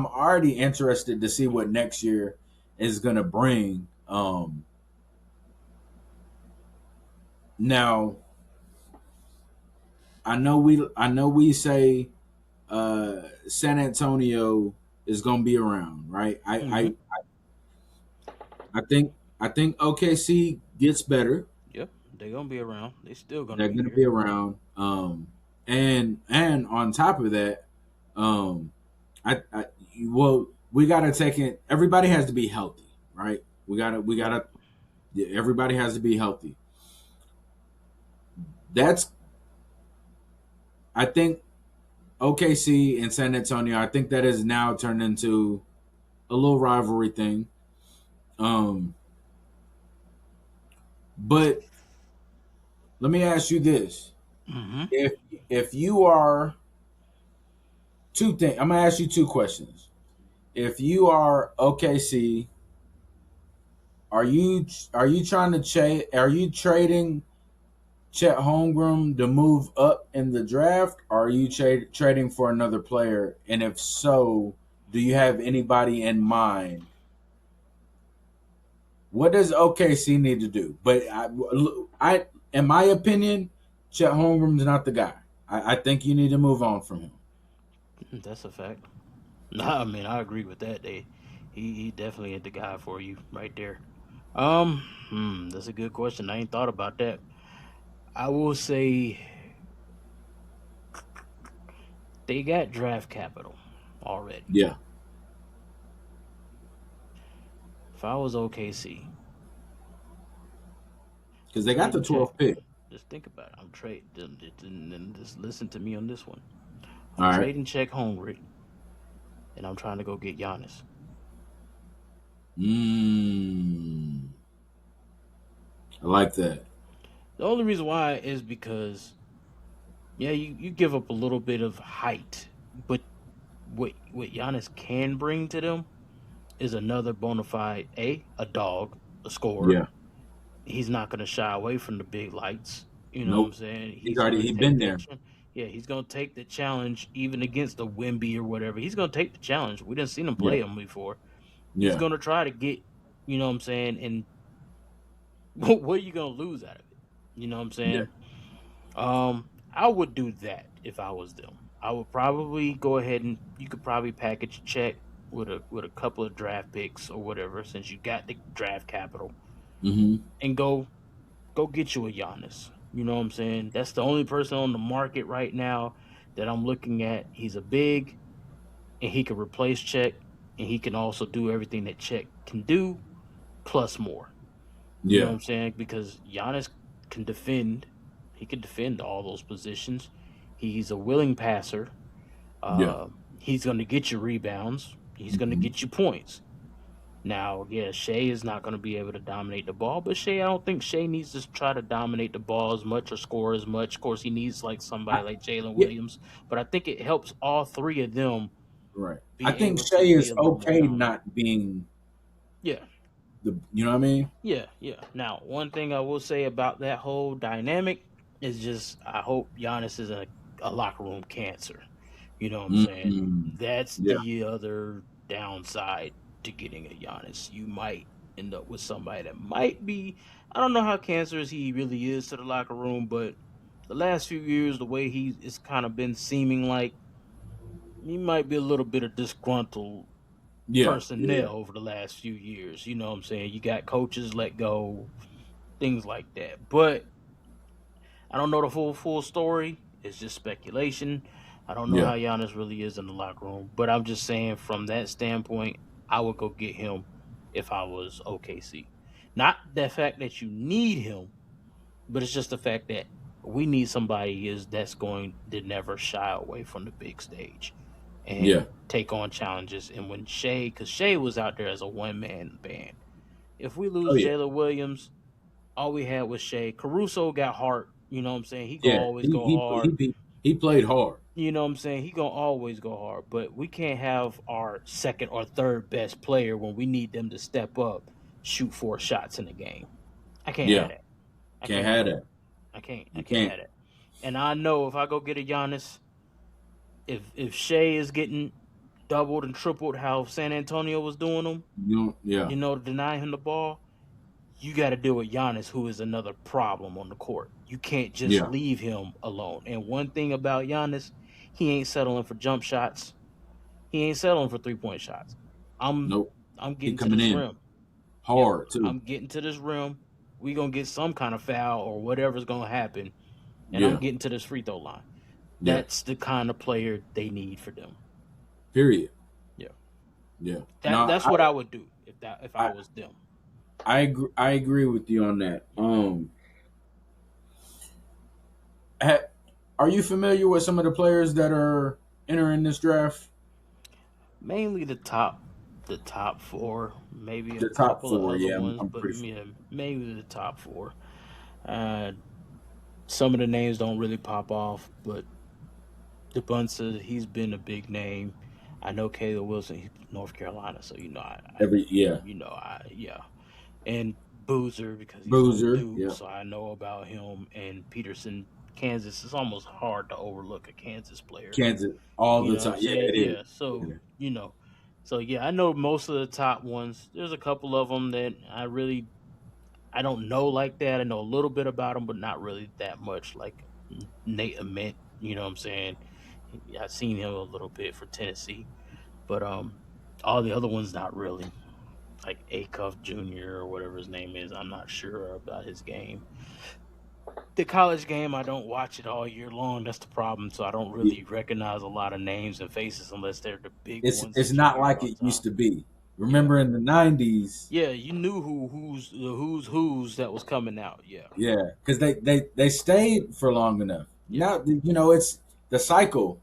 already interested to see what next year is gonna bring. Now I know we say San Antonio is gonna be around, right? Mm-hmm. I think OKC gets better. Yep, they're gonna be around. They still gonna They're be gonna here. be around. And on top of that, um, I well, we gotta take it. Everybody has to be healthy, right? We gotta. Right. Everybody has to be healthy. That's I think OKC and San Antonio. I think that has now turned into a little rivalry thing. Um, but let me ask you this: Mm-hmm. if if you are two things, I'm gonna ask you two questions. If you are OKC, are you trying to are you trading Chet Holmgren to move up in the draft, or are you trading for another player? And if so, do you have anybody in mind? What does OKC need to do? But in my opinion, Chet Holmgren's not the guy. I think you need to move on from him. That's a fact. Nah, I mean I agree with that. He definitely ain't the guy for you right there. That's a good question. I ain't thought about that. I will say they got draft capital already. Yeah, If I was OKC, because they got the trading check. 12th pick. Just think about it. I'm trading. Just listen to me on this one. I'm All right. trading check hungry, and I'm trying to go get Giannis. Mm, I like that. The only reason why is because yeah, you give up a little bit of height, but what Giannis can bring to them is another bona fide a dog, a scorer. Yeah. He's not going to shy away from the big lights. You know what I'm Nope. saying? He's He's going already to he take been that. there. Yeah, he's going to take the challenge even against the Wimby or whatever. He's going to take the challenge. We didn't seen him Yeah. play him before. He's Yeah. going to try to get. You know what I'm saying? And what are you going to lose out of it? You know what I'm Yeah. saying? I would do that if I was them. I would probably go ahead and you could probably package a check with a couple of draft picks or whatever, since you got the draft capital, Mm-hmm. and go get you a Giannis. You know what I'm saying? That's the only person on the market right now that I'm looking at. He's a big, and he can replace Check, and he can also do everything that Check can do plus more. You know what Yeah. I'm saying? Because Giannis can defend. He can defend all those positions. He's a willing passer. Yeah. He's going to get you rebounds. He's going to Mm-hmm. get you points. Now, yeah, Shea is not going to be able to dominate the ball, but Shea, I don't think Shea needs to try to dominate the ball as much or score as much. Of course, he needs like somebody like Jalen Yeah. Williams, but I think it helps all three of them Right. I be think able to Shea be is a little more okay dominant. not being Yeah, the. You know what I mean? yeah. Now, one thing I will say about that whole dynamic is just I hope Giannis is a locker room cancer. You know what I'm saying? Mm-hmm. That's Yeah. the other downside to getting a Giannis. You might end up with somebody that might be. I don't know how cancerous he really is to the locker room, but the last few years, the way he it's kind of been seeming like he might be a little bit of disgruntled Yeah. Yeah. personnel over the last few years. You know what I'm saying? You got coaches let go, things like that. But I don't know the full story. It's just speculation. I don't know Yeah. how Giannis really is in the locker room, but I'm just saying from that standpoint, I would go get him if I was OKC. Not the fact that you need him, but it's just the fact that We need somebody that's going to never shy away from the big stage Yeah. and take on challenges. And when because Shea was out there as a one man band. If we Oh lose yeah. Jalen Williams, all we had was Shea. Caruso got heart. You know what I'm saying? He gonna Yeah. always He go he hard. he played hard. You know what I'm saying? He gonna always go hard. But we can't have our second or third best player when we need them to step up, shoot 4 shots in the game. I can't have Yeah. that. I Can't can't have have that. that. I can't. I You can't can't. have that. And I know if I go get a Giannis, if Shea is getting doubled and tripled how San Antonio was doing them, You know, yeah. denying him the ball, you got to deal with Giannis, who is another problem on the court. You can't just Yeah. leave him alone. And one thing about Giannis, he ain't settling for jump shots. He ain't settling for 3-point shots. I'm Nope. I'm He getting to coming this in rim. Yep, hard too. I'm getting to this rim. We gonna get some kind of foul or whatever's gonna happen, and I'm Yeah. getting to this free throw line. Yeah. That's the kind of player they need for them. Period. Yeah, Yeah. that No, that's what I would do if I I was them. I agree with you on that. Ha, are you familiar with some of the players that are entering this draft? Mainly the top four, maybe a The top couple of four, other yeah, ones, I'm but pretty. yeah, mainly the top four. Uh, some of the names don't really pop off, but DeBunsa, he's been a big name. I know Caleb Wilson, he's North Carolina, so Every yeah, yeah. And Boozer because he's from Boozer, Duke, yeah, so I know about him. And Peterson, Kansas. It's almost hard to overlook a Kansas player. Kansas all You the know what I'm time. Yeah, saying? it is. Yeah. So Yeah. so yeah, I know most of the top ones. There's a couple of them that I don't know like that. I know a little bit about them, but not really that much. Like Nate Ament, you know what I'm saying? I've seen him a little bit for Tennessee, but all the other ones not really. Like Acuff Jr. or whatever his name is, I'm not sure about his game. The college game, I don't watch it all year long. That's the problem. So I don't Yeah. really recognize a lot of names and faces unless they're the big ones It's that you not hear like all it the used time. to be. Yeah, Remember in the '90s? yeah, you knew who's that was coming out. Yeah, Yeah, because they stayed for long enough. yeah, Now it's the cycle.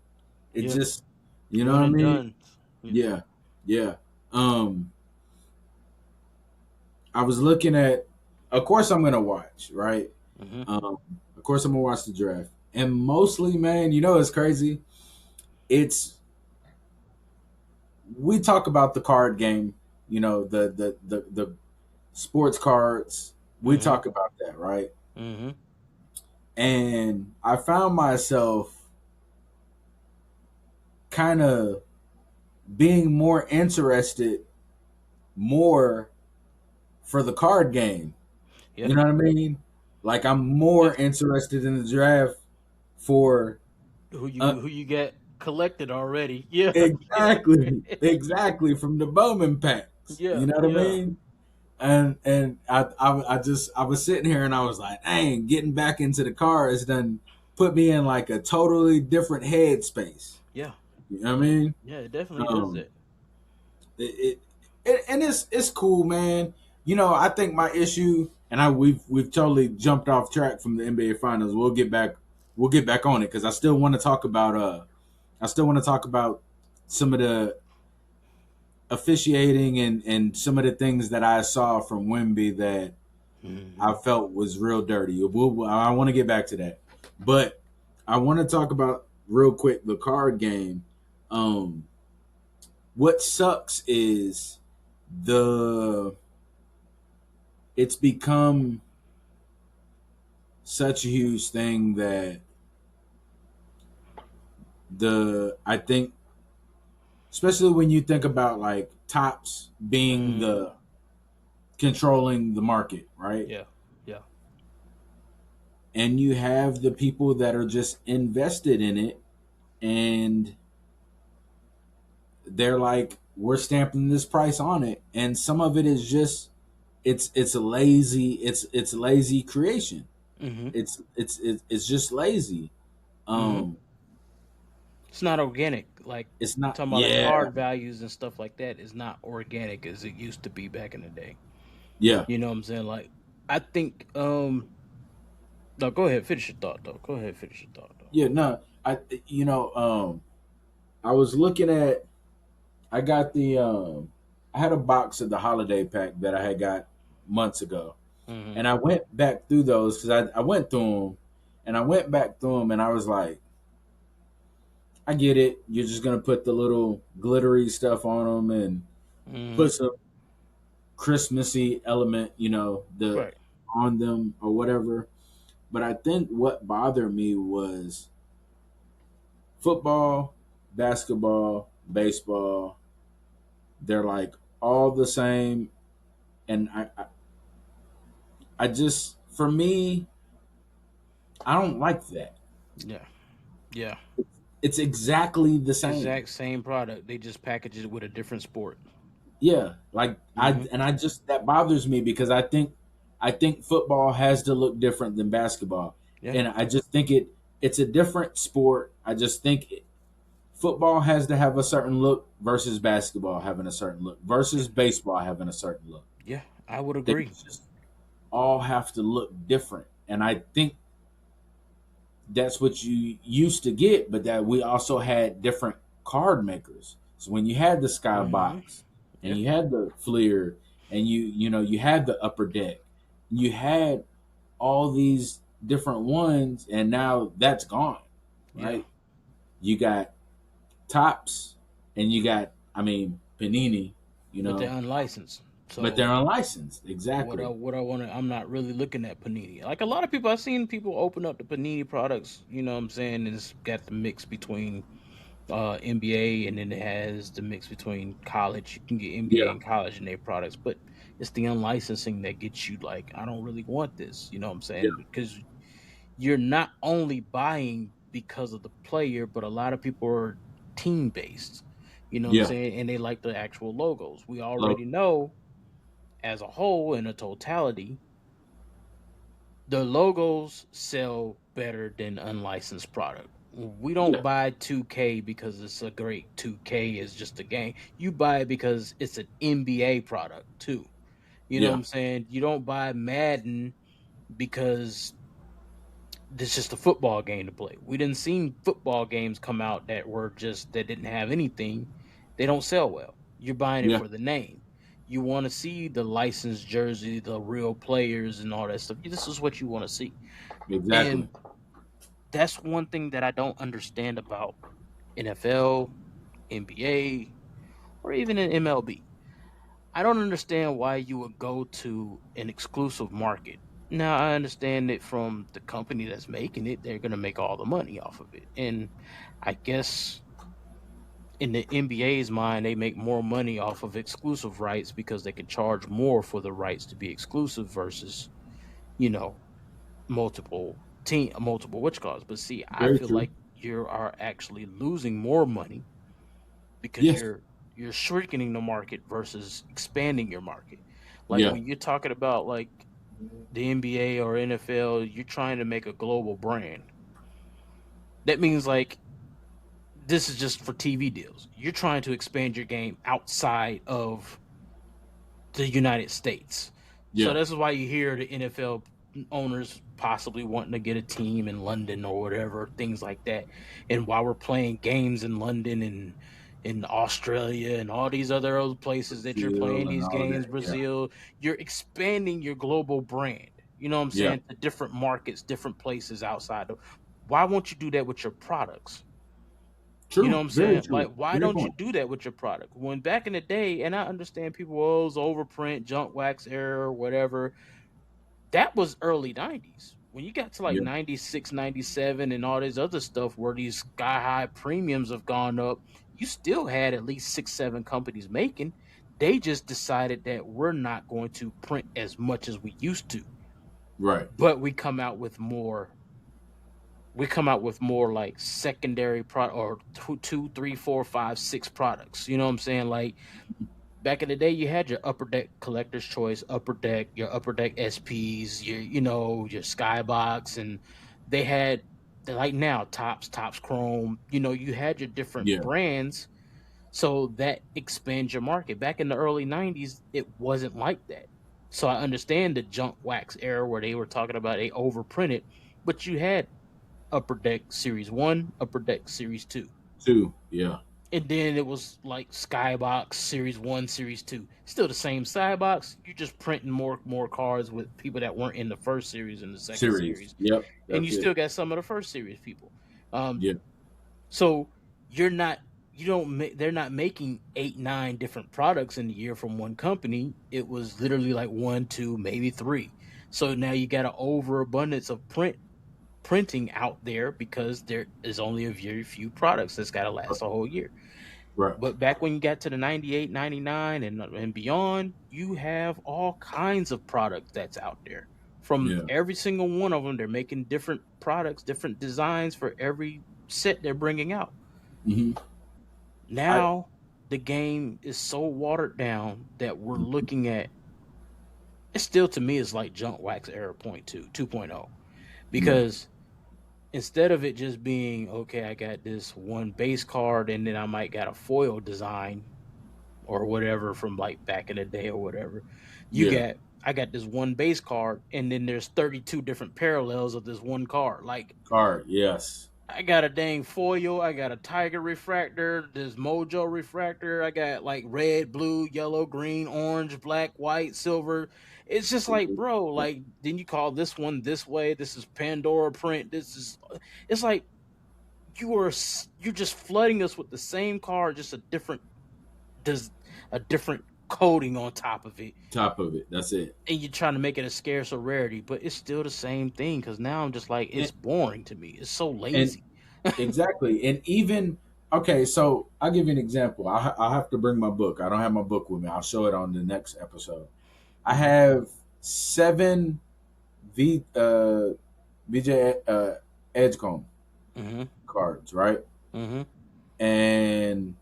It yeah. just you know what One I and mean? done. Yeah, yeah. Um, I was looking at. Of course, I'm gonna watch. Right. Mm-hmm. Of course, I'm gonna watch the draft, and mostly, man, it's crazy. It's we talk about the card game. The sports cards. We Mm-hmm. talk about that, right? Mm-hmm. And I found myself kind of being more interested more for the card game. Yeah, You know what I mean? Like I'm yeah. more interested in the draft for uh, Who you get collected already? Yeah, yeah, exactly from the Bowman packs. yeah, You know what I yeah, mean? And I was sitting here and I was like, dang, getting back into the cards done put me in like a totally different headspace. yeah, You know what I mean? yeah. It definitely does Um, that. and it's cool, man. I think my issue, and we've totally jumped off track from the NBA Finals. We'll get back on it because I still want to talk about some of the officiating and some of the things that I saw from Wemby that Mm-hmm. I felt was real dirty. I want to get back to that, but I want to talk about real quick the card game. Um, what sucks is the it's become such a huge thing that I think, especially when you think about like tops being Mm-hmm. the controlling the market, right? Yeah, yeah. And you have the people that are just invested in it, and they're like, we're stamping this price on it, and some of it is just it's a lazy it's lazy creation. Mm-hmm. It's just lazy. Mm-hmm. Um, It's not organic. Like it's not. talking about the Yeah, card values and stuff like that is not organic as it used to be back in the day. yeah, You know what I'm saying? Like I think No, go ahead. Finish your thought, though. Go ahead. Finish your thought, though. Yeah, no, I was looking at. I got I had a box of the holiday pack that I had got months ago, Mm-hmm. and I went back through those because I went through them, and I went back through them, and I was like, I get it. You're just gonna put the little glittery stuff on them and Mm-hmm. put some Christmassy element, the Right. on them or whatever. But I think what bothered me was football, basketball, baseball. They're like all the same, and I just for me, I don't like that. Yeah. Yeah. It's exactly the same. Exact same product. They just package it with a different sport. Yeah, like Mm-hmm. I just that bothers me because I think football has to look different than basketball, Yeah. and I just think it's a different sport. I just think football has to have a certain look versus basketball having a certain look Yeah. versus baseball having a certain look. Yeah. I would They agree. just all have to look different, and I think that's what you used to get, but that we also had different card makers. So when you had the Mm-hmm. Skybox and Yeah. you had the Fleer and you had the Upper Deck, you had all these different ones, and now that's gone, Yeah. right? You got Tops and you got, I mean, Panini, you But they're know, unlicensed. but they're So unlicensed. what I Exactly. what I want to, I'm not really looking at Panini. Like a lot of people, I've seen people open up the Panini products. You know what I'm saying? And it's got the mix between NBA, and then it has the mix between college. You can get NBA Yeah. and college in their products, but it's the unlicensing that gets you like, I don't really want this. You know what I'm Yeah. saying? Because you're not only buying because of the player, but a lot of people are team based. You know what I'm Yeah. saying? And they like the actual logos. We Look. already know as a whole, in a totality, the logos sell better than unlicensed product. We don't Yeah. buy 2K because it's a great 2K is just a game. You buy it because it's an NBA product too. You know what Yeah. I'm saying? You don't buy Madden because it's just a football game to play. We didn't seen football games come out that were just that didn't have anything. They don't sell well. You're buying it Yeah. for the name. You want to see the licensed jersey, the real players, and all that stuff. This is what you want to see. Exactly. And that's one thing that I don't understand about NFL, NBA, or even in MLB. I don't understand why you would go to an exclusive market. Now, I understand it from the company that's making it, they're going to make all the money off of it. And I guess in the NBA's mind, they make more money off of exclusive rights because they can charge more for the rights to be exclusive versus, you know, multiple which cause. But see, I Very feel true. like you are actually losing more money because Yes. you're shrinking the market versus expanding your market. Like Yeah. when you're talking about like the NBA or NFL, you're trying to make a global brand. That means like this is just for TV deals. You're trying to expand your game outside of the United States. So Yeah. this is why you hear the NFL owners possibly wanting to get a team in London or whatever, things like that. And while we're playing games in London and in Australia and all these other places that you're playing Brazil and these all games, that. Yeah. Brazil, you're expanding your global brand. You know what I'm Yeah. saying? To different markets, different places outside of. Why won't you do that with your products? You know what True. I'm Very saying? true. Like, why Great don't you point. do that with your product? When back in the day, and I understand people, oh, it was overprint, junk wax error, whatever. That was early 90s. When you got to like Yeah. 96, 97, and all this other stuff where these sky high premiums have gone up, you still had at least six, seven companies making. They just decided that we're not going to print as much as we used to, Right. but we come out with more like secondary product or two, three, four, five, six products. You know what I'm saying? Like back in the day, you had your upper deck collector's choice, upper deck, your upper deck SPs, your skybox, and they had like now tops chrome. You had your different Yeah. brands, so that expands your market. Back in the early 90s, it wasn't like that. So I understand the junk wax era where they were talking about they overprinted, But you had Upper Deck Series 1, Upper Deck Series 2. 2, yeah. And then it was like Skybox Series 1, Series 2. Still the same Skybox. You're just printing more cards with people that weren't in the first series and the second Series. series. Yep, And you that's it. still got some of the first series people. Um, Yeah. so you're not you don't they're not making 8 9 different products in a year from one company. It was literally like one, two, maybe three. So now you got an overabundance of printing out there because there is only a very few products that's got to last a whole year. Right. But back when you got to the 98, 99 and beyond, you have all kinds of product that's out there. From Yeah. every single one of them, they're making different products, different designs for every set they're bringing out. Hmm. I Now the game is so watered down that we're looking at it still to me is like junk wax era point 2, 2.0. yeah. Because instead of it just being okay, I got this one base card and then I might got a foil design or whatever from like back in the day or whatever. You Yeah. got I got this one base card and then there's 32 different parallels of this one card. Like Card. Yes. I got a dang foil, I got a tiger refractor, this mojo refractor, I got like red, blue, yellow, green, orange, black, white, silver. It's just like, bro, like then you call this one this way, this is Pandora print, this is it's like you're just flooding us with the same card, just does a different coating on top of it, Top of it. That's it. and you're trying to make it a scarce or rarity, but it's still the same thing. Because now I'm just like, And, it's boring to me. It's so and lazy. exactly. And even okay, so I'll give you an example. I'll have to bring my book. I don't have my book with me. I'll show it on the next episode. I have 7 VJ Edgecomb Mm-hmm. cards, right? Mm-hmm. And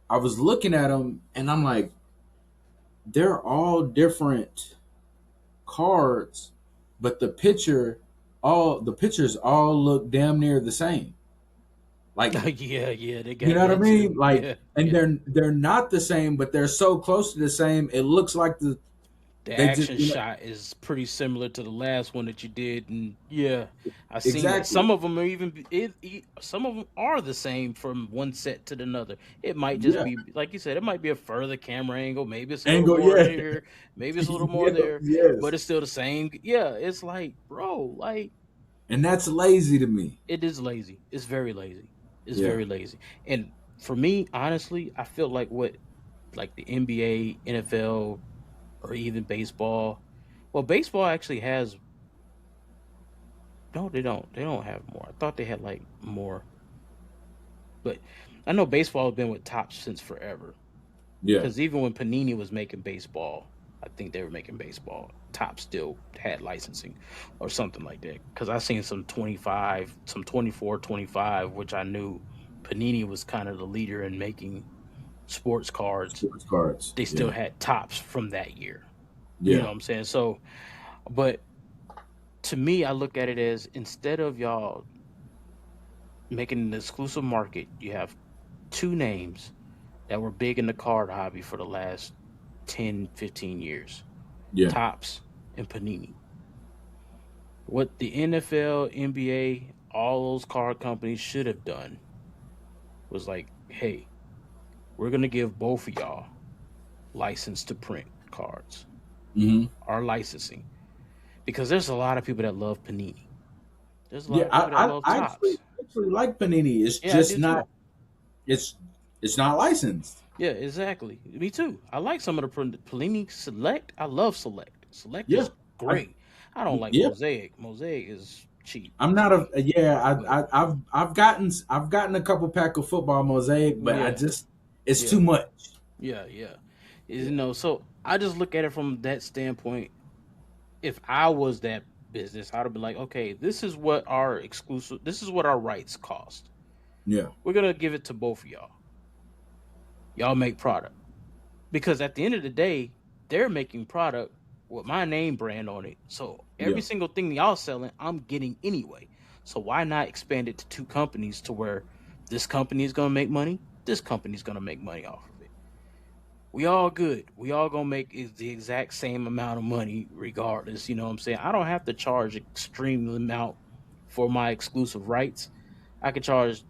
I was looking at them, and I'm like, they're all different cards, but all the pictures all look damn near the same. Like, Yeah, yeah, they you got know what I that mean? too. Like, Yeah, and yeah. they're not the same, but they're so close to the same. It looks like The they just action shot is pretty similar to the last one that you did, and yeah, I seen that. exactly. Some of them are some of them are the same from one set to another. It might just Yeah, be like you said. It might be a further camera angle. Maybe it's a little angle. more Yeah, here. Maybe it's a little more yeah, there. But yes. it's still the same. Yeah, it's like, bro, like And that's lazy to me. it is lazy. It's very lazy. It's Yeah, very lazy. And for me, honestly, I feel like what like the NBA, NFL, or even baseball. Well, baseball actually has no, they don't. They don't have more. I thought they had like more, but I know baseball has been with Topps since forever. yeah, Because even when Panini was making baseball, I think they were making baseball. Topps still had licensing or something like that. Because I seen some 25, some 24, 25, which I knew Panini was kind of the leader in making sports cards. sports cards. They still Yeah, had Topps from that year. You know yeah, what I'm saying? So, but to me, I look at it as instead of y'all making an exclusive market, you have two names that were big in the card hobby for the last 10, 15 years. yeah. Topps and Panini. What the NFL, NBA, all those card companies should have done was like, hey, we're going to give both of y'all license to print cards, Hmm. our licensing. Because there's a lot of people that love Panini. There's a lot Yeah, of people that love I actually Topps. actually like Panini. It's Yeah, I just do too. not it's it's not licensed. Yeah, exactly. Me too. I like some of the Panini Select. I love Select. Select Yeah, is I great. I don't like yeah. Mosaic. Mosaic is cheap I'm to not me. a yeah. But I've gotten a couple pack of football mosaic, but I yeah, just it's yeah, too much. yeah. Yeah, So I just look at it from that standpoint. If I was that business, I'd be like, okay, this is what our rights cost. yeah, We're gonna give it to both of y'all. Y'all make product. Because at the end of the day, they're making product with my name brand on it. So every yeah, single thing y'all selling, I'm getting anyway. So why not expand it to two companies to where this company is going to make money, this company is going to make money off of it. we all good. We all gonna make the exact same amount of money regardless. You know what I'm saying? I don't have to charge extreme amount for my exclusive rights. I can charge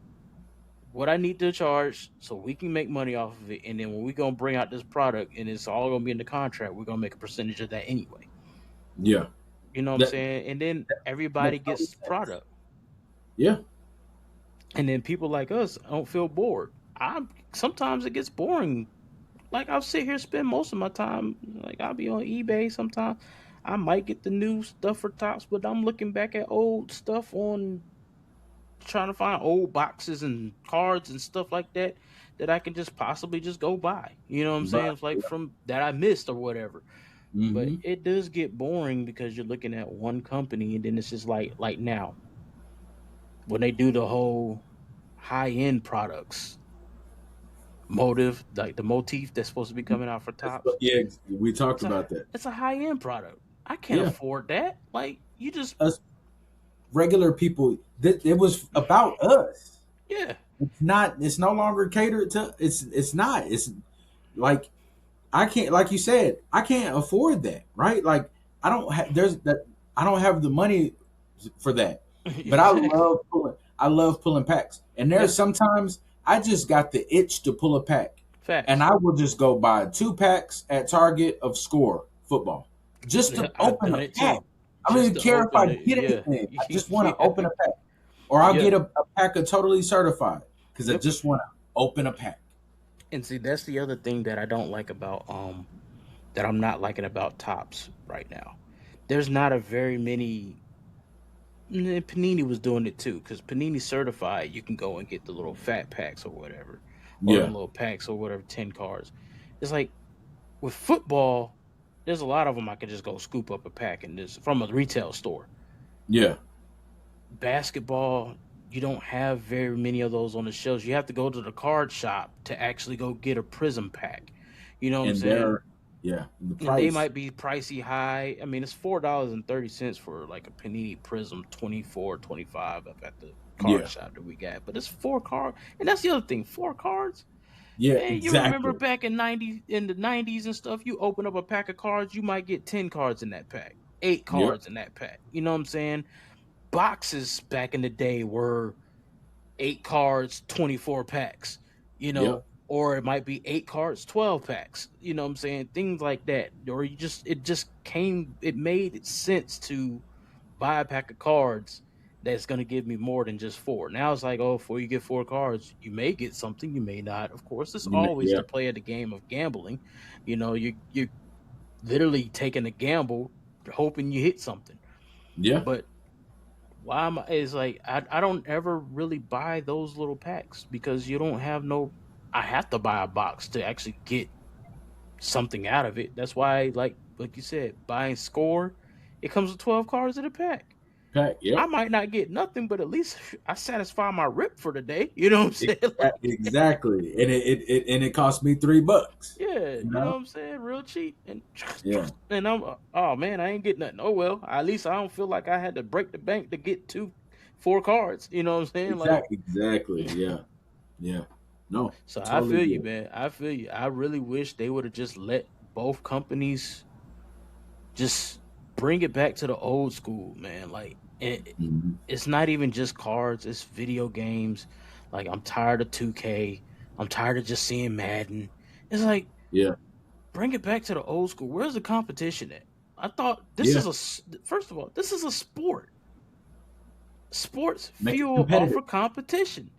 what I need to charge so we can make money off of it. And then when we gonna bring out this product and it's all gonna be in the contract, we're gonna make a percentage of that anyway. Yeah. You know what I'm That, saying? And then that everybody makes total gets sense. product. Yeah. And then people like us don't feel bored. I'm sometimes it gets boring. Like I'll sit here spend most of my time. Like I'll be on eBay sometimes. I might get the new stuff for tops, but I'm looking back at old stuff on trying to find old boxes and cards and stuff like that that I can just possibly just go buy. You know what I'm saying? But It's like from that I missed or whatever. But mm-hmm. it does get boring because you're looking at one company and then it's just like now when they do the whole high end products motive, like the motif that's supposed to be coming out for tops. Yeah, we talked It's a about that. it's a high end product. I can't Yeah. afford that. Like you just Us regular people, it was about us. yeah. It's not. It's no longer catered to. It's not. It's like I can't. Like you said, I can't afford that. Right? Like I don't have. There's that. I don't have the money for that. But I Exactly. love pulling. I love pulling packs. And there's Yep. sometimes I just got the itch to pull a pack, and Facts. I will just go buy 2 packs at Target of Score football just Yeah, to I've open done a it pack. too. I don't Just even to care if I open it. get Yeah. anything. I just want to open Yeah. a pack. Or I'll get Yep. a pack of Totally Certified because I Yep. just want to open a pack. And see, that's the other thing that I don't like about that I'm not liking about tops right now. There's not a very many. Panini was doing it too because Panini certified. You can go and get the little fat packs or whatever, or the Yeah, little packs or whatever, 10 cards. It's like with football, there's a lot of them I could just go scoop up a pack and this from a retail store. yeah, Basketball, you don't have very many of those on the shelves. You have to go to the card shop to actually go get a prism pack. You know what I'm and saying? they're yeah the And they price. might be pricey high. I mean, it's $4.30 for like a Panini Prism 24, 25 up at the card Yeah, shop that we got. But it's 4 cards, and that's the other thing. 4 cards, yeah, man. You remember exactly. back in the '90s and stuff? You open up a pack of cards, you might get 10 cards in that pack, eight Yep, cards in that pack. You know what I'm saying? Boxes back in the day were 8 cards, 24 packs, yep, or it might be 8 cards, 12 packs, you know what I'm saying? Things like that. Or it made sense to buy a pack of cards that's going to give me more than just four. Now it's like, oh, before you get 4 cards, you may get something, you may not. Of course, it's always yeah, the play of the game of gambling. You're literally taking a gamble, hoping you hit something. yeah. But why am I? It's like I don't ever really buy those little packs because you don't have no. I have to buy a box to actually get something out of it. That's why, like you said, buying score, it comes with 12 cards in a pack. Pack. I Yep. might not get nothing, but at least I satisfy my rip for the day. You know what I'm saying? Like, Exactly, and it cost me $3. yeah, You you know know? what I'm saying? Real cheap, and Yeah, and I'm oh man, I ain't getting nothing. Oh well, at least I don't feel like I had to break the bank to get 4 cards. You know what I'm saying? Like. exactly. Yeah, yeah. No, So I totally feel you, good. man. I feel you. I really wish they would have just let both companies just bring it back to the old school, man. Like Mhm. it's not even just cards; it's video games. Like I'm tired of 2K. I'm tired of just seeing Madden. It's like Yeah, bring it back to the old school. Where's the competition at? I thought yeah. first of all, this is a sport. Sports Make it fuel off competitive. of competition.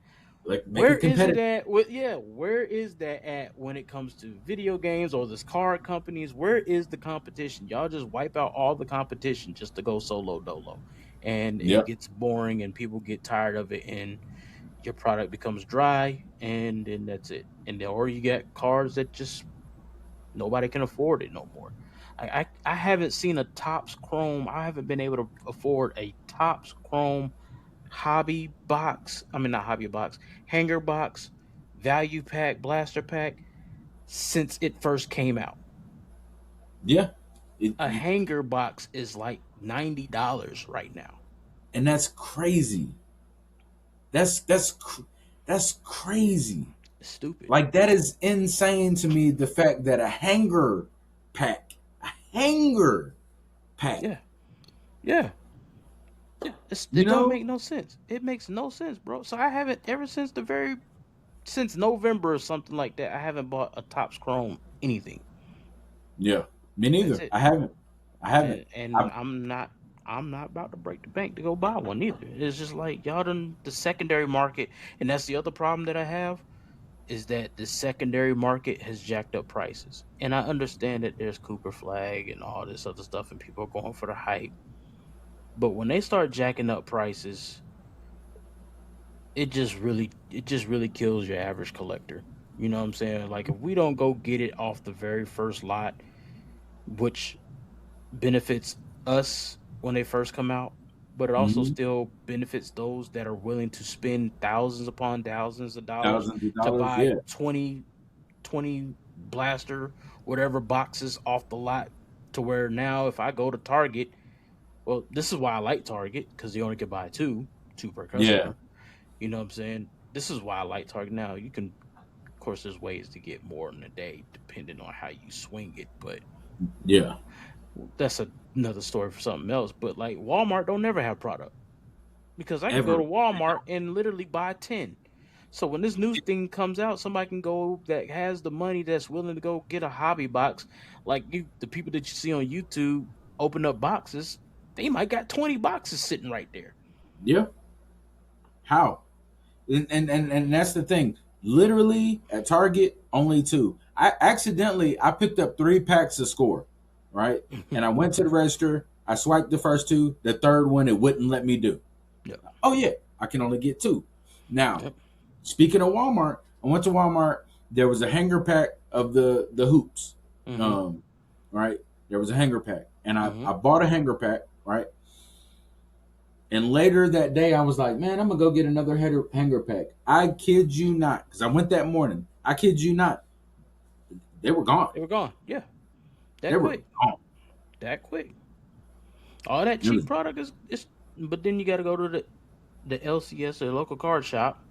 Like make Where it is it competitive. at? Yeah, where is that at when it comes to video games or this card companies? Where is the competition? Y'all just wipe out all the competition just to go solo dolo, and it Yep. gets boring and people get tired of it, and your product becomes dry, and then that's it. And then, or you get cards that just nobody can afford it no more. I haven't seen a Topps Chrome. I haven't been able to afford a Topps Chrome hobby box. I mean, not hobby box, hanger box, value pack, blaster pack since it first came out. Yeah. A hanger box is like $90 right now. And that's crazy. That's crazy. It's stupid. Like that is insane to me. The fact that a hanger pack, Yeah, yeah. you It don't know, make no sense. It makes no sense, bro. So I haven't ever since since November or something like that. I haven't bought a Topps Chrome anything. yeah, me That's neither. it. I haven't. I haven't. And I'm not about to break the bank to go buy one either. It's just like y'all done the secondary market, and that's the other problem that I have is that the secondary market has jacked up prices. And I understand that there's Cooper Flag and all this other stuff, and people are going for the hype. But when they start jacking up prices, it just really kills your average collector. You know what I'm saying? Like if we don't go get it off the very first lot, which benefits us when they first come out, but it also Mm-hmm. still benefits those that are willing to spend thousands upon thousands of dollars Thousands of to dollars. buy Yeah, 20 blaster whatever boxes off the lot, to where now if I go to Target, well, this is why I like Target because you only can buy two per yeah, customer. You know what I'm saying? This is why I like Target. Now you can, of course, there's ways to get more in a day depending on how you swing it, but yeah. that's another story for something else. But like Walmart don't never have product because I can go to Ever. Walmart and literally buy 10. So when this new thing comes out, somebody can go that has the money that's willing to go get a hobby box. Like the people that you see on YouTube open up boxes, they might got 20 boxes sitting right there. Yeah. How? And that's the thing. Literally at Target, only two. I picked up 3 packs of Score, right? And I went to the register. I swiped the first two. The third one it wouldn't let me do. Yep. Oh yeah, I can only get two. Now, Yep. speaking of Walmart, I went to Walmart. There was a hanger pack of the hoops, Mm-hmm. um, right? There was a hanger pack, and I Mm-hmm. bought a hanger pack, right? And later that day, I was like, man, I'm gonna go get another hanger pack. I kid you not, because I went that morning. I kid you not, they were gone. They were gone. Yeah. They That were quick. gone. That quick. All that It cheap was product is but then you gotta go to the LCS or local card shop.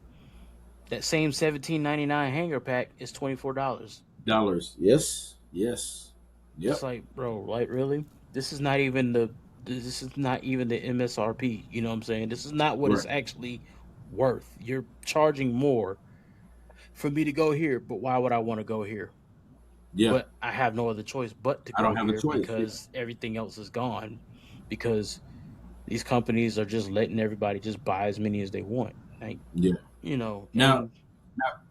That same 17.99 hanger pack is $24. dollars. Yes, yes, It's yep, like, bro, like really? This is not even the MSRP. You know what I'm saying? This is not what it's right, actually worth. You're charging more for me to go here, but why would I want to go here? yeah. But I have no other choice but to I go don't have a here choice. Yeah, because everything else is gone. Because these companies are just letting everybody just buy as many as they want. Like, yeah. Now, and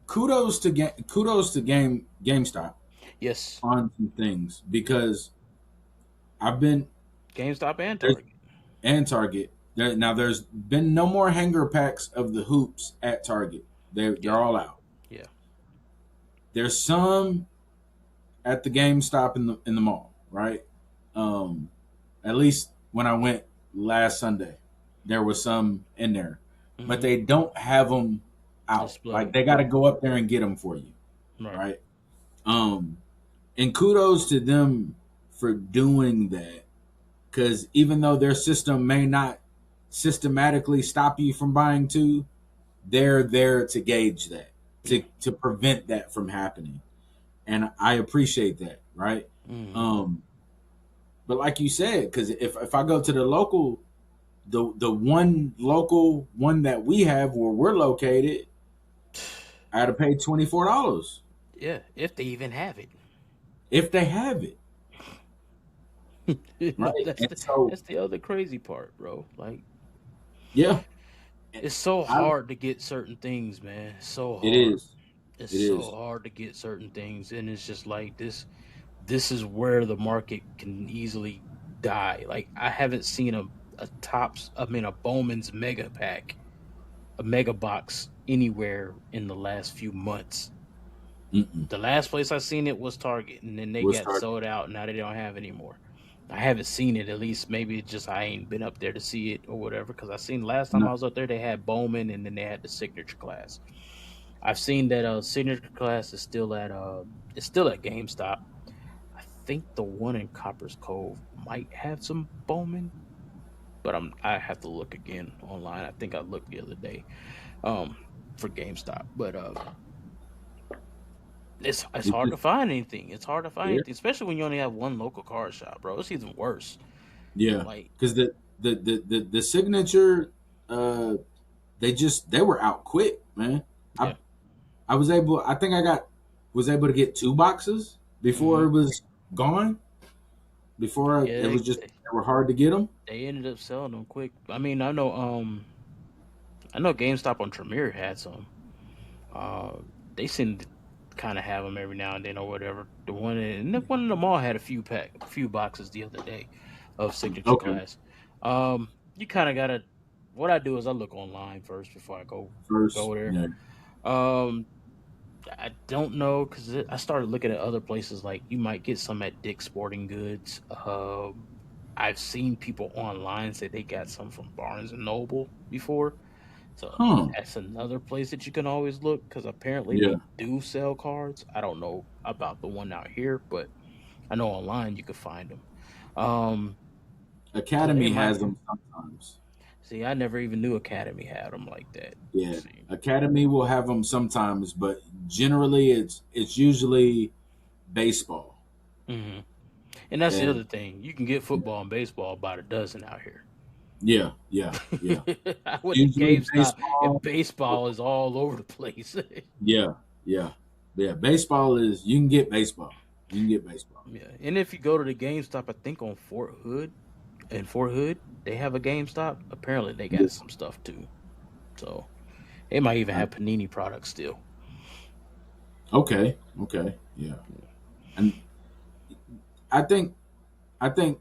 kudos to GameStop yes, on some things because I've been GameStop and there's Target. and Target. Now there's been no more hanger packs of the hoops at Target. They're Yeah, all out. yeah, There's some at the GameStop in the mall, right? Um, at least when I went last Sunday, there was some in there, but mm-hmm. they don't have them out. Like Display. they got to go up there and get them for you, Right. right? Um, and kudos to them for doing that because even though their system may not systematically stop you from buying two, they're there to gauge that Yeah. to prevent that from happening, and I appreciate that, right? Mm-hmm. Um, but like you said, because if I go to the local, the one local one that we have where we're located, I had to pay $24 Yeah, if they even have it. if they have it, You know, right? that's And the so that's the other crazy part, bro. Like yeah, it's so I hard to get certain things, man. It's so it hard. is, It's it so is, hard to get certain things, and it's just like this is where the market can easily die. Like I haven't seen a Bowman's mega pack, a mega box anywhere in the last few months. Mm-mm. The last place I seen it was Target, and then they We'll got start. sold out. Now they don't have anymore. I haven't seen it. At least maybe it's just I ain't been up there to see it or whatever. Because I seen last time I No, was up there, they had Bowman, and then they had the signature class. I've seen that signature class is still at GameStop. I think the one in Copper's Cove might have some Bowman, but I have to look again online. I think I looked the other day um for GameStop. But It's It hard to just find anything. It's hard to find yeah anything, especially when you only have one local card shop, bro. It's even worse. yeah Like, because the signature uh they were out quick, man. I yeah. I was able I think I got was able to get 2 boxes before Hmm. it was gone. It Yeah, was just they were hard to get them. they ended up selling them quick. I mean, I know GameStop on Tremere had some. Uh, they seem to kind of have them every now and then or whatever. The one in the mall had a few boxes the other day of signature Okay, glass. You kind of gotta. What I do is I look online first before I first go there. yeah. Um, I don't know because I started looking at other places like you might get some at Dick's Sporting Goods. I've seen people online say they got some from Barnes and Noble before. So Huh. that's another place that you can always look because apparently Yeah. they do sell cards. I don't know about the one out here, but I know online you can find them. Um, so they Academy might has them sometimes. see. I never even knew Academy had them like that. Yeah. See, Academy will have them sometimes, but generally it's usually baseball. hmm and that's the And other thing. You can get football and baseball by the dozen out here. yeah, yeah, yeah. I went to Usually GameStop and baseball. baseball is all over the place. Yeah, yeah, yeah. Baseball is you can get baseball. You can get baseball. Yeah, and if you go to the GameStop, I think on Fort Hood, they have a GameStop. Apparently, they Yeah. got some stuff too. So they might even I- have Panini products still. Okay. Okay. Yeah. And I think I think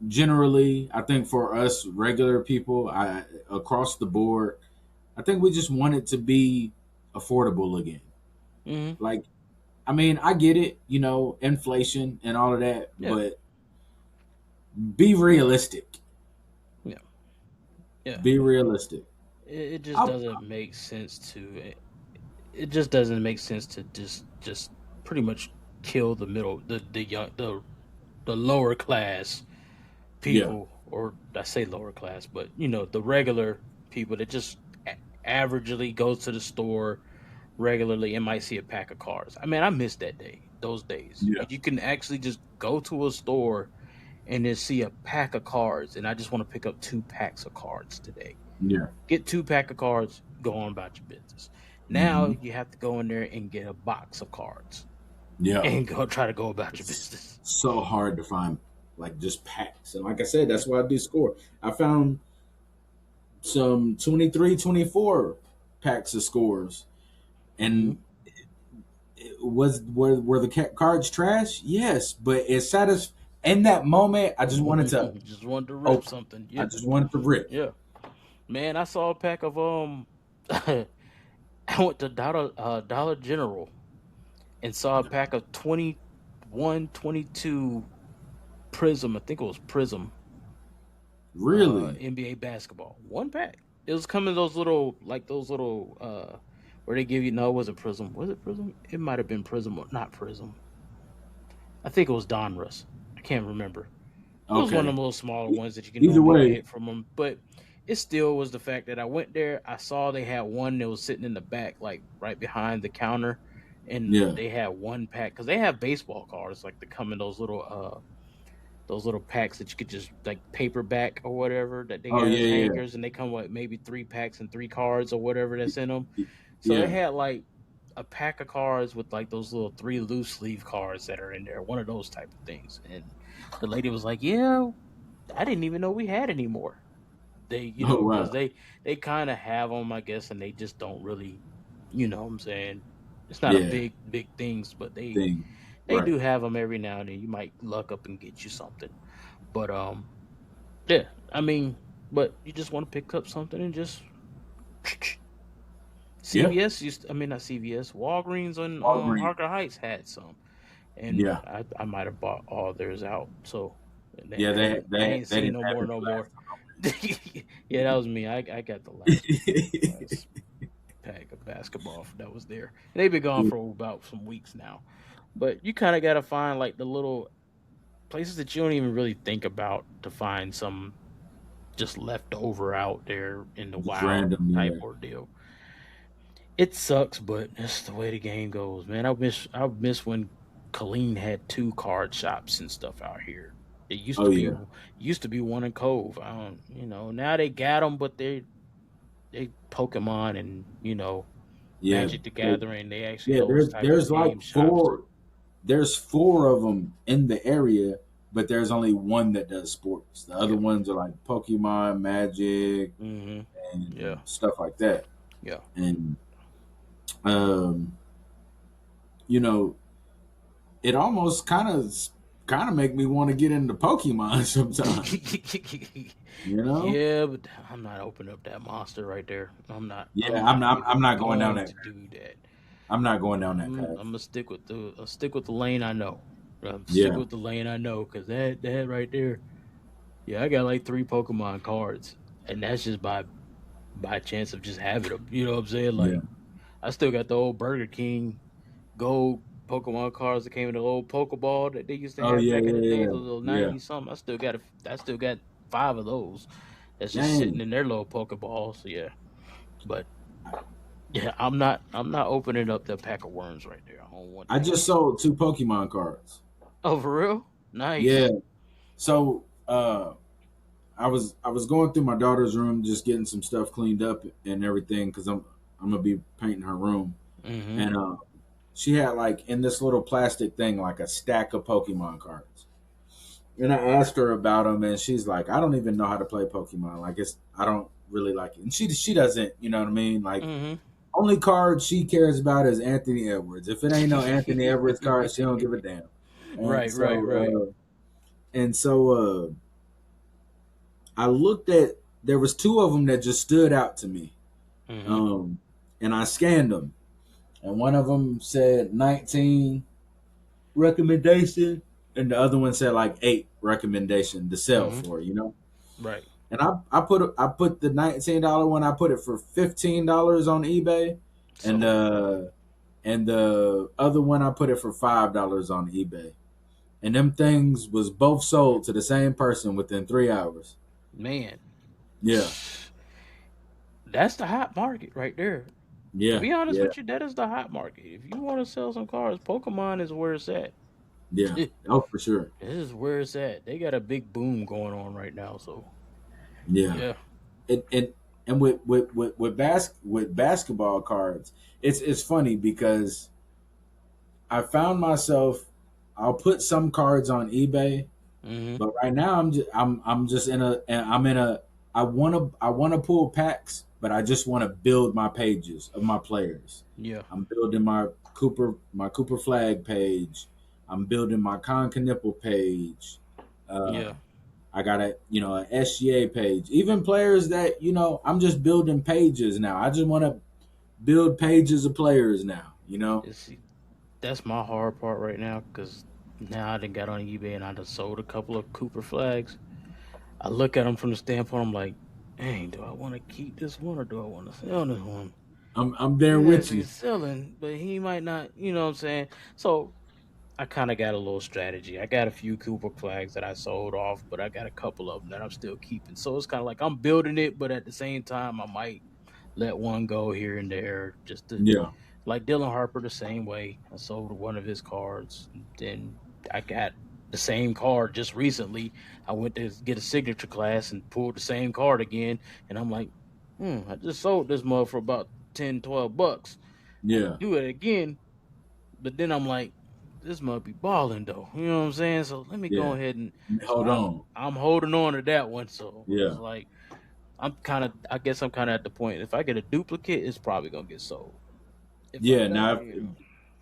generally I think for us regular people, I across the board, I think we just want it to be affordable again. Hmm. Like I mean, I get it, inflation and all of that, Yeah, but be realistic. yeah, yeah. Be realistic. It just I'll, doesn't make sense it just doesn't make sense to just pretty much kill the middle the young the lower class yeah, people, or I say lower class, but the regular people that just averagely goes to the store regularly and might see a pack of cards. I mean, I miss those days yeah, when you can actually just go to a store and then see a pack of cards, and I just want to pick up 2 packs of cards today. yeah. Get 2 pack of cards, go on about your business. Now Hmm. you have to go in there and get a box of cards Yeah. and go try to go about your It's business. so hard to find like just packs. And like I said, that's why I do score. I found some 23, 24 packs of scores. Hmm. And were the cards trash? Yes, but it's in that moment. I just wanted to Just wanted to rip open. something. I Yeah, just wanted to rip. yeah. Man, I saw a pack of I went to Dollar General and saw a pack of 21, 22 Prism. I think it was Prism. Really? NBA basketball. 1 pack. It was coming those little where they give you no, it wasn't Prism. Was it Prism? It might have been Prism or not Prism. I think it was Donruss. I can't remember. It was one of Okay. them little smaller ones that you can Either normally way, get from them, but it still was the fact that I went there. I saw they had one that was sitting in the back, like right behind the counter, and yeah. they had 1 pack because they have baseball cards like they come in those little packs that you could just like paperback or whatever that they Oh got as yeah, hangers, and they come with maybe 3 packs and 3 cards or whatever that's in them. yeah, So they yeah. had like a pack of cards with like those little 3 loose leaf cards that are in there, one of those type of things. And the lady was like, "Yeah, I didn't even know we had any more." They, Oh because wow. they kind of have them, I guess, and they just don't really, what I'm saying. It's not a Yeah. big things, but Thing. they Right. do have them every now and then. You might luck up and get you something, but yeah, I mean, but you just want to pick up something and just Yeah. CVS I mean not CVS, Walgreens on Walgreens. Harker Heights had some, and Yeah. I might have bought all theirs out. So and Yeah. I ain't They seen didn't no have more, any no more. last Yeah, that was me. I got the last pack of basketball that was there. They've been gone time. for about some weeks now, but you kind of got to find like the little places that you don't even really think about to find some just left over out there in the Just wild random. type Yeah. ordeal. It sucks, but that's the way the game goes, man. I miss when Colleen had two card shops and stuff out here. It used Oh to be yeah, one in Cove. I don't, now they got them, but they Pokemon and yeah, Magic the there- Gathering. They actually yeah. those type of There's like game shops. four. There's four of them in the area, but there's only one that does sports. The other Yeah. ones are like Pokemon, Magic, Hmm. and Yeah. stuff like that. Yeah. And um, you know, it almost kind of make me want to get into Pokemon sometimes. You know? Yeah, but I'm not opening up that monster right there. I'm not. Yeah, I'm I'm not not. I'm even not going down going that. to do that. I'm not going down that I'm path. gonna stick with the lane I know. Stick Yeah, with the lane I know, because that right there. Yeah, I got like three Pokemon cards, and that's just by chance of just having them. You know what I'm saying? yeah. Like I still got the old Burger King gold Pokemon cards that came in the old Pokeball that they used to Oh have yeah, back in the yeah, day, yeah, those little yeah. 90 something. I still got five of those. That's just sitting Dang. in their little Pokeballs. Yeah, but yeah, I'm not opening up that pack of worms right there. I don't want I that. just sold two Pokemon cards. Oh, for real? Yeah. Nice. So I was going through my daughter's room, just getting some stuff cleaned up and everything, because I'm gonna be painting her room, Mm-hmm. and she had like in this little plastic thing like a stack of Pokemon cards. And I asked her about them, and she's like, "I don't even know how to play Pokemon. Like, I don't really like it." And she doesn't, you know what I mean? Like, Mm-hmm. only card she cares about is Anthony Edwards. If it ain't no Anthony Edwards card, she don't give a damn. And Right, right, right. so I looked at, there was two of them that just stood out to me, Mm-hmm. um, and I scanned them, and one of them said 19 recommendation, and the other one said like 8 recommendation to sell Mm-hmm. for, you know. Right. And I put the $19 one, I put it for $15 on eBay, and So, the other one I put it for $5 on eBay. And them things was both sold to the same person within 3 hours. man, Yeah, that's the hot market right there. To yeah, be honest yeah, with you, that is the hot market. If you want to sell some cars, Pokemon is where it's at. yeah. This Oh, for sure. is where it's at. They got a big boom going on right now. So, Yeah, yeah. and with basketball cards, it's funny because I found myself, I'll put some cards on eBay, Mm-hmm. but right now I'm just in a I want to pull packs, but I just want to build my pages of my players. Yeah. I'm building my Cooper Flag page. I'm building my Con Knipple page. Uh, Yeah. I got a SGA page. Even players that I'm just building pages now. I just want to build pages of players now. It's, that's my hard part right now because now I done got on eBay and I done sold a couple of Cooper flags. I look at them from the standpoint, I'm like, dang, do I want to keep this one or do I want to sell this one? I'm there He's with you. actually selling, but he might not, you know what I'm saying? So I kind of got a little strategy. I got a few Cooper flags that I sold off, but I got a couple of them that I'm still keeping. So it's kind of like I'm building it, but at the same time, I might let one go here and there just to, Yeah, like Dylan Harper, the same way. I sold one of his cards. Then I got the same card just recently. I went to get a signature class and pulled the same card again. And I'm like, I just sold this mug for about 10, $12. I'm going yeah. to do it again. But then I'm like, this must be balling though. You know what I'm saying? So let me go Yeah. ahead and so Hold on. I'm holding on to that one. So it's Yeah. like I guess I'm kind of at the point. If I get a duplicate, it's probably gonna get sold. If I Yeah. don't, Now,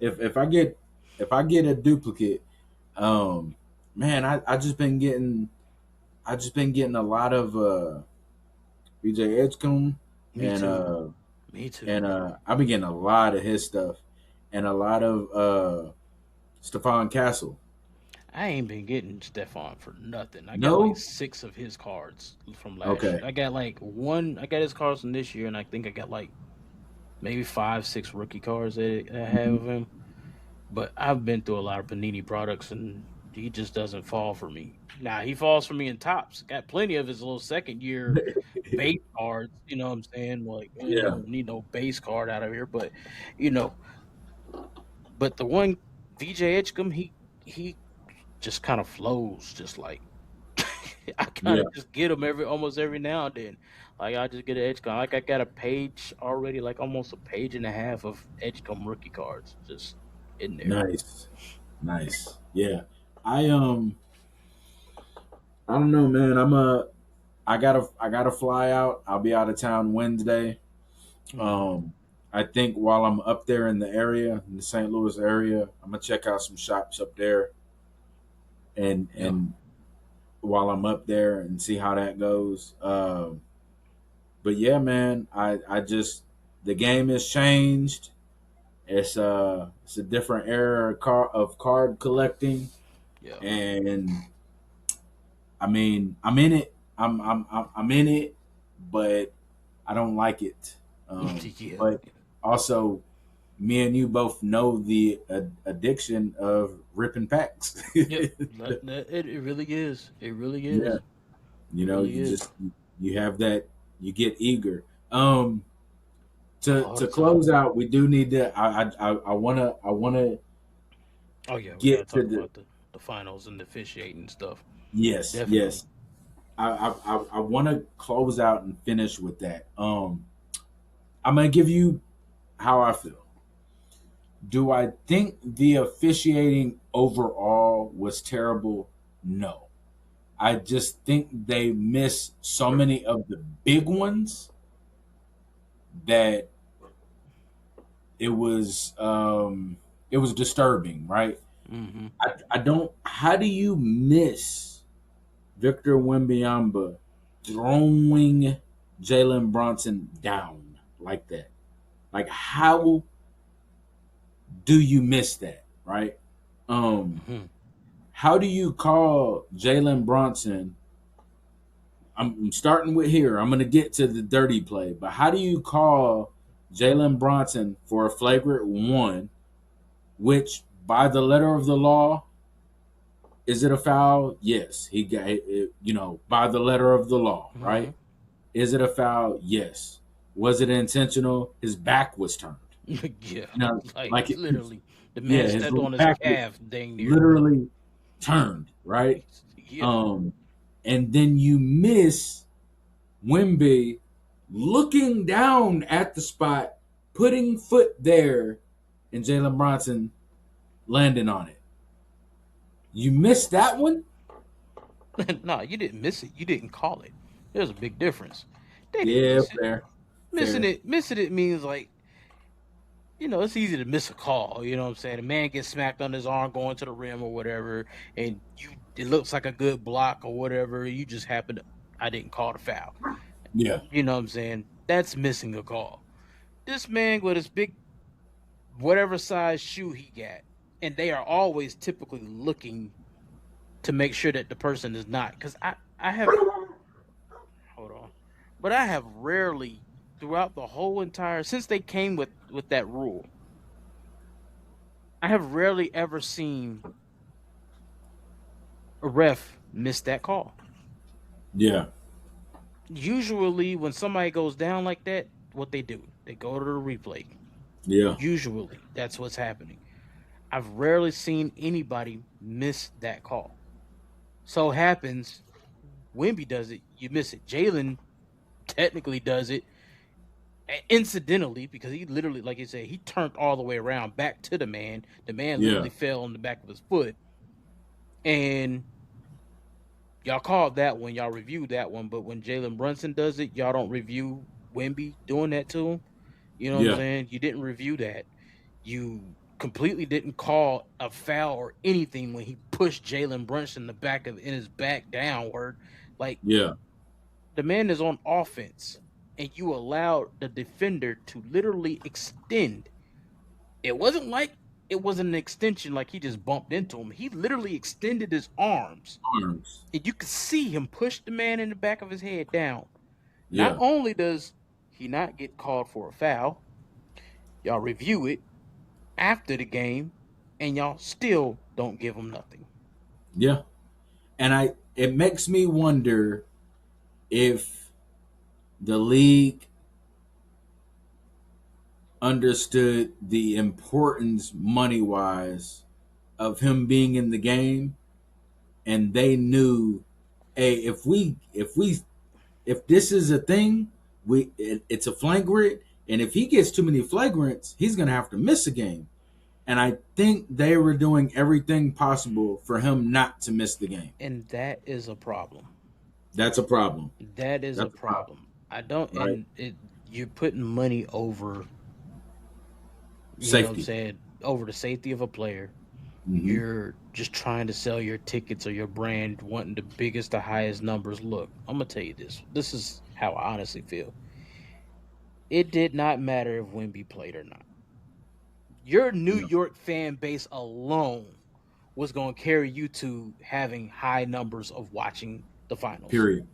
if I get a duplicate, man, I just been getting a lot of BJ Edgecombe, me and too, me too. I've been getting a lot of his stuff, and a lot of Stephon Castle. I ain't been getting Stefan for nothing. I got like No. 6 of his cards from last Okay. year. I got like one. I got his cards from this year, and I think I got like maybe 5, 6 rookie cards that I have Mhm. of him. But I've been through a lot of Panini products, and He just doesn't fall for me. Now he falls for me in tops. Got plenty of his little second year base cards. You know what I'm saying? Like, I Yeah, don't need no base card out of here. But you know, but the one VJ Edgecombe, he just kind of flows, just like I kind yeah, of just get him almost every now and then. Like I just get an Edgecombe. Like I got a page already, like almost a page and a half of Edgecombe rookie cards just in there. nice, nice. Yeah, I I don't know, man. I gotta fly out. I'll be out of town Wednesday. Mhm. Um, I think while I'm up there in the area, in the St. Louis area, I'm gonna check out some shops up there, and Yeah. while I'm up there and see how that goes. But yeah, man, I just the game has changed. It's a different era of card collecting, Yeah. and I mean I'm in it. I'm in it, but I don't like it. Yeah. But also, me and you both know the addiction of ripping packs. Yep. It really is. It really Yeah, is. you It know, really you is. just you have that, you get eager. Um, All to the time. close out, we do need to. I wanna Oh yeah, we get gotta to talk the about the finals and the officiating stuff. yes, Definitely. yes. I want to close out and finish with that. I'm gonna give you how I feel. Do I think the officiating overall was terrible? No. I just think they missed so many of the big ones that it was it was disturbing, right? Hmm. I don't. How do you miss Victor Wembanyama throwing Jalen Bronson down like that? Like how do you miss that, right? Um, Hmm. how do you call Jalen Bronson? I'm starting with here. I'm going to get to the dirty play, but how do you call Jalen Bronson for a flagrant one, which by the letter of the law, is it a foul? Yes, he got it, by the letter of the law, Hmm. right? Is it a foul? Yes. Was it intentional? His back was turned. Yeah, You know, like like literally, the yeah, man his stepped little on his back was calf, dang near. literally turned, right? Yeah. Um, and then you miss Wimby looking down at the spot, putting foot there, and Jalen Bronson landing on it. You missed that one? No, you didn't miss it. You didn't call it. There's a big difference. They didn't Yeah, miss it. fair, Missing fair. it, missing it means like, it's easy to miss a call. You know what I'm saying? A man gets smacked on his arm going to the rim or whatever, and it looks like a good block or whatever. You just happen to, I didn't call the foul. Yeah, You know what I'm saying? That's missing a call. This man with his big, whatever size shoe he got, and they are always typically looking to make sure that the person is not. Because I have, hold on, but I have rarely, throughout the whole entire, since they came with that rule, I have rarely ever seen a ref miss that call. yeah, Usually, when somebody goes down like that, what they do, they go to the replay. yeah, Usually, that's what's happening. I've rarely seen anybody miss that call. So happens, Wimby does it, you miss it. Jalen technically does it incidentally because he literally, like you said, he turned all the way around back to the man. The man yeah, literally fell on the back of his foot. And y'all called that one, y'all reviewed that one, but when Jalen Brunson does it, y'all don't review Wimby doing that to him. You know what I'm yeah, saying? You didn't review that. You completely didn't call a foul or anything when he pushed Jalen Brunson in his back downward. Like yeah, the man is on offense, and you allowed the defender to literally extend. It wasn't like it was an extension like he just bumped into him. He literally extended his arms, arms. and you could see him push the man in the back of his head down. Not Yeah, only does he not get called for a foul, y'all review it after the game, and y'all still don't give him nothing. Yeah. And it makes me wonder if the league understood the importance money wise of him being in the game, and they knew, hey, if this is a thing, it's a flagrant, and if he gets too many flagrants, he's gonna have to miss a game. And I think they were doing everything possible for him not to miss the game. And that is a problem. That's a problem. That is a That's a problem, problem. I don't, right? and it you're putting money over, you know what I'm Safety. saying, over the safety of a player. Hmm. You're just trying to sell your tickets or your brand, wanting the biggest, the highest numbers. Look, I'm gonna tell you this. This is how I honestly feel. It did not matter if Wimby played or not. Your New No. York fan base alone was going to carry you to having high numbers of watching the finals. Period.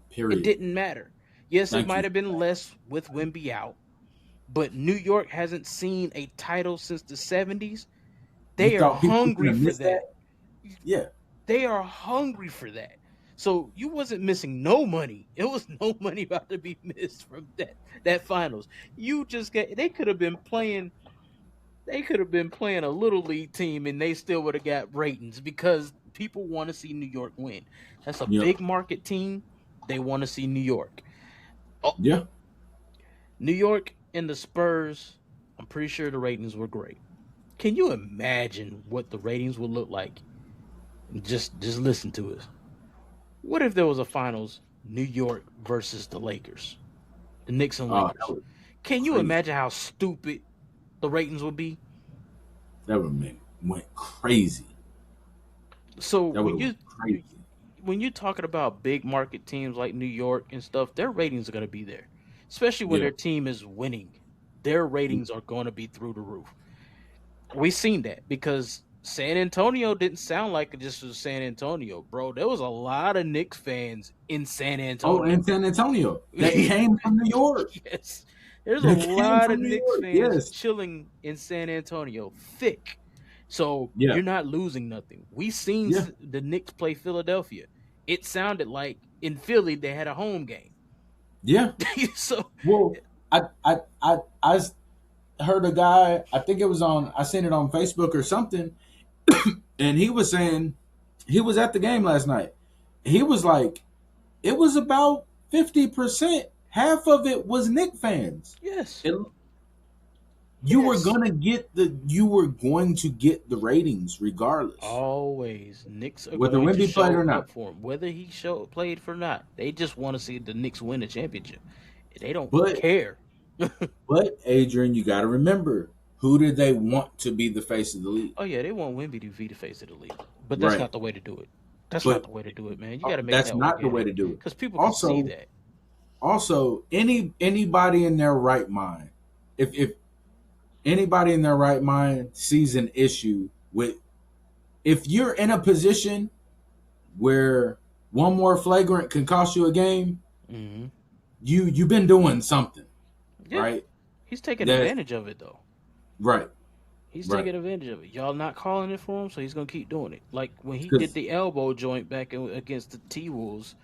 It Period. didn't matter. Yes, it Thank might you. have been less with Wimby out, but New York hasn't seen a title since the 70s. You They are thought people were hungry gonna for miss that? that. Yeah. They are hungry for that. So you wasn't missing no money. It was no money about to be missed from that finals. You just get they could have been playing a little league team and they still would have got ratings because people want to see New York win. That's a Yep. big market team. They want to see New York. Oh, Yeah. New York and the Spurs, I'm pretty sure the ratings were great. Can you imagine what the ratings would look like? Just listen to it. What if there was a finals New York versus the Lakers? The Knicks and Oh, that Lakers. was Can you crazy. imagine how stupid the ratings would be? That would have been went crazy. So That would when have you went crazy. when you're talking about big market teams like New York and stuff, their ratings are going to be there, especially when Yeah. their team is winning. Their ratings are going to be through the roof. We've seen that because San Antonio didn't sound like it just was San Antonio, bro. There was a lot of Knicks fans in San Oh, Antonio. and San Antonio. That came from New York. Yes, there's a That came lot of from New Knicks York. fans Yes. chilling in San Antonio, thick. So Yeah. you're not losing nothing. We seen Yeah. the Knicks play Philadelphia. It sounded like in Philly they had a home game. Yeah. So Well, I heard a guy. I think it was on. I seen it on Facebook or something, and he was saying he was at the game last night. He was like, it was about 50%. Half of it was Nick fans. yes, It, yes, you were going to get the ratings regardless, always Knicks are whether going to Wimby played show or not. up for him, whether he played for not. They just want to see the Knicks win the championship. They don't But care. but Adrian, you got to remember, who did they want to be the face of the league? Oh yeah, they want Wemby to be the face of the league, but that's Right. not the way to do it. That's not But the way to do it, man. You got to make that's that not the way organic to do it. because people can see Also, that. anybody in their right mind, if anybody in their right mind sees an issue with, if you're in a position where one more flagrant can cost you a game, Hmm. you've been doing something, Yeah, right? he's taking That advantage of it though. right, He's right. taking advantage of it. Y'all not calling it for him, so he's gonna keep doing it. Like when he did Because the elbow joint back against the T Wolves,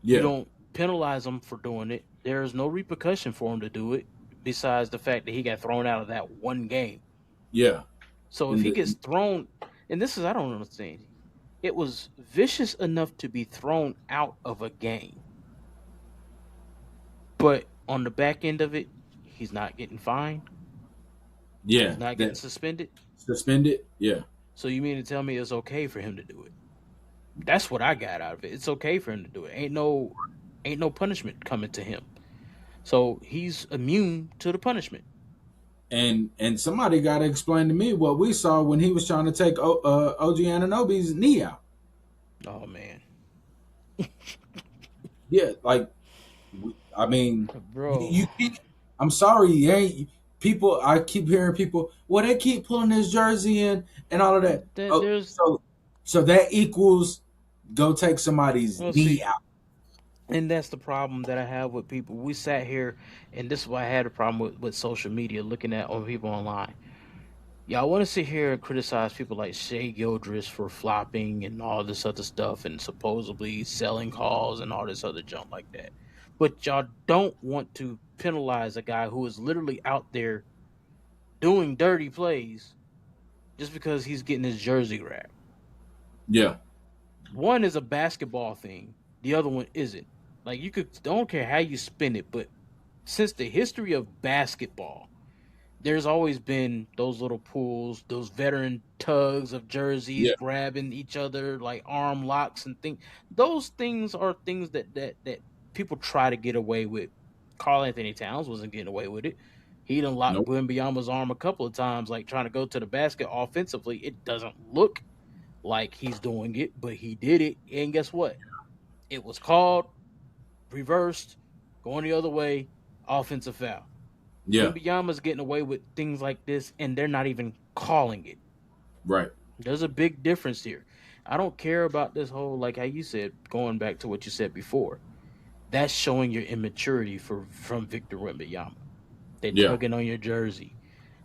you yeah, don't penalize him for doing it. There is no repercussion for him to do it, besides the fact that he got thrown out of that one game. yeah, So if and he gets thrown, and this is I don't understand. It was vicious enough to be thrown out of a game, but on the back end of it, he's not getting fined. He's yeah, not getting that suspended. suspended, yeah, So you mean to tell me it's okay for him to do it? That's what I got out of it. It's okay for him to do it. Ain't no punishment coming to him. So he's immune to the punishment. and somebody got to explain to me what we saw when he was trying to take OG Ananobi's knee out. Oh man, Yeah, like I mean, bro. you can't. I'm sorry, you ain't people. I keep hearing people. Well, they keep pulling his jersey in and all of that. Oh, There's so that equals go take somebody's well, knee see, out. and that's the problem that I have with people. We sat here, and this is why I had a problem with social media, looking at on people online. Yeah, I want to sit here and criticize people like Shea Gildress for flopping and all this other stuff and supposedly selling calls and all this other junk like that. But y'all don't want to penalize a guy who is literally out there doing dirty plays just because he's getting his jersey grabbed. Yeah. One is a basketball thing, the other one isn't. Like you could don't care how you spin it, but since the history of basketball, there's always been those little pools, those veteran tugs of jerseys Yeah. grabbing each other like arm locks and things. Those things are things that people try to get away with. Carl Anthony Towns wasn't getting away with it. He done locked Nope. Wembanyama's arm a couple of times, like trying to go to the basket offensively. It doesn't look like he's doing it, but he did it. And guess what? It was called, reversed, going the other way, offensive foul. Yeah. Wembanyama's getting away with things like this, and they're not even calling it. Right. There's a big difference here. I don't care about this whole, like how you said, going back to what you said before. That's showing your immaturity from Victor Wembanyama. They're Yeah. tugging on your jersey.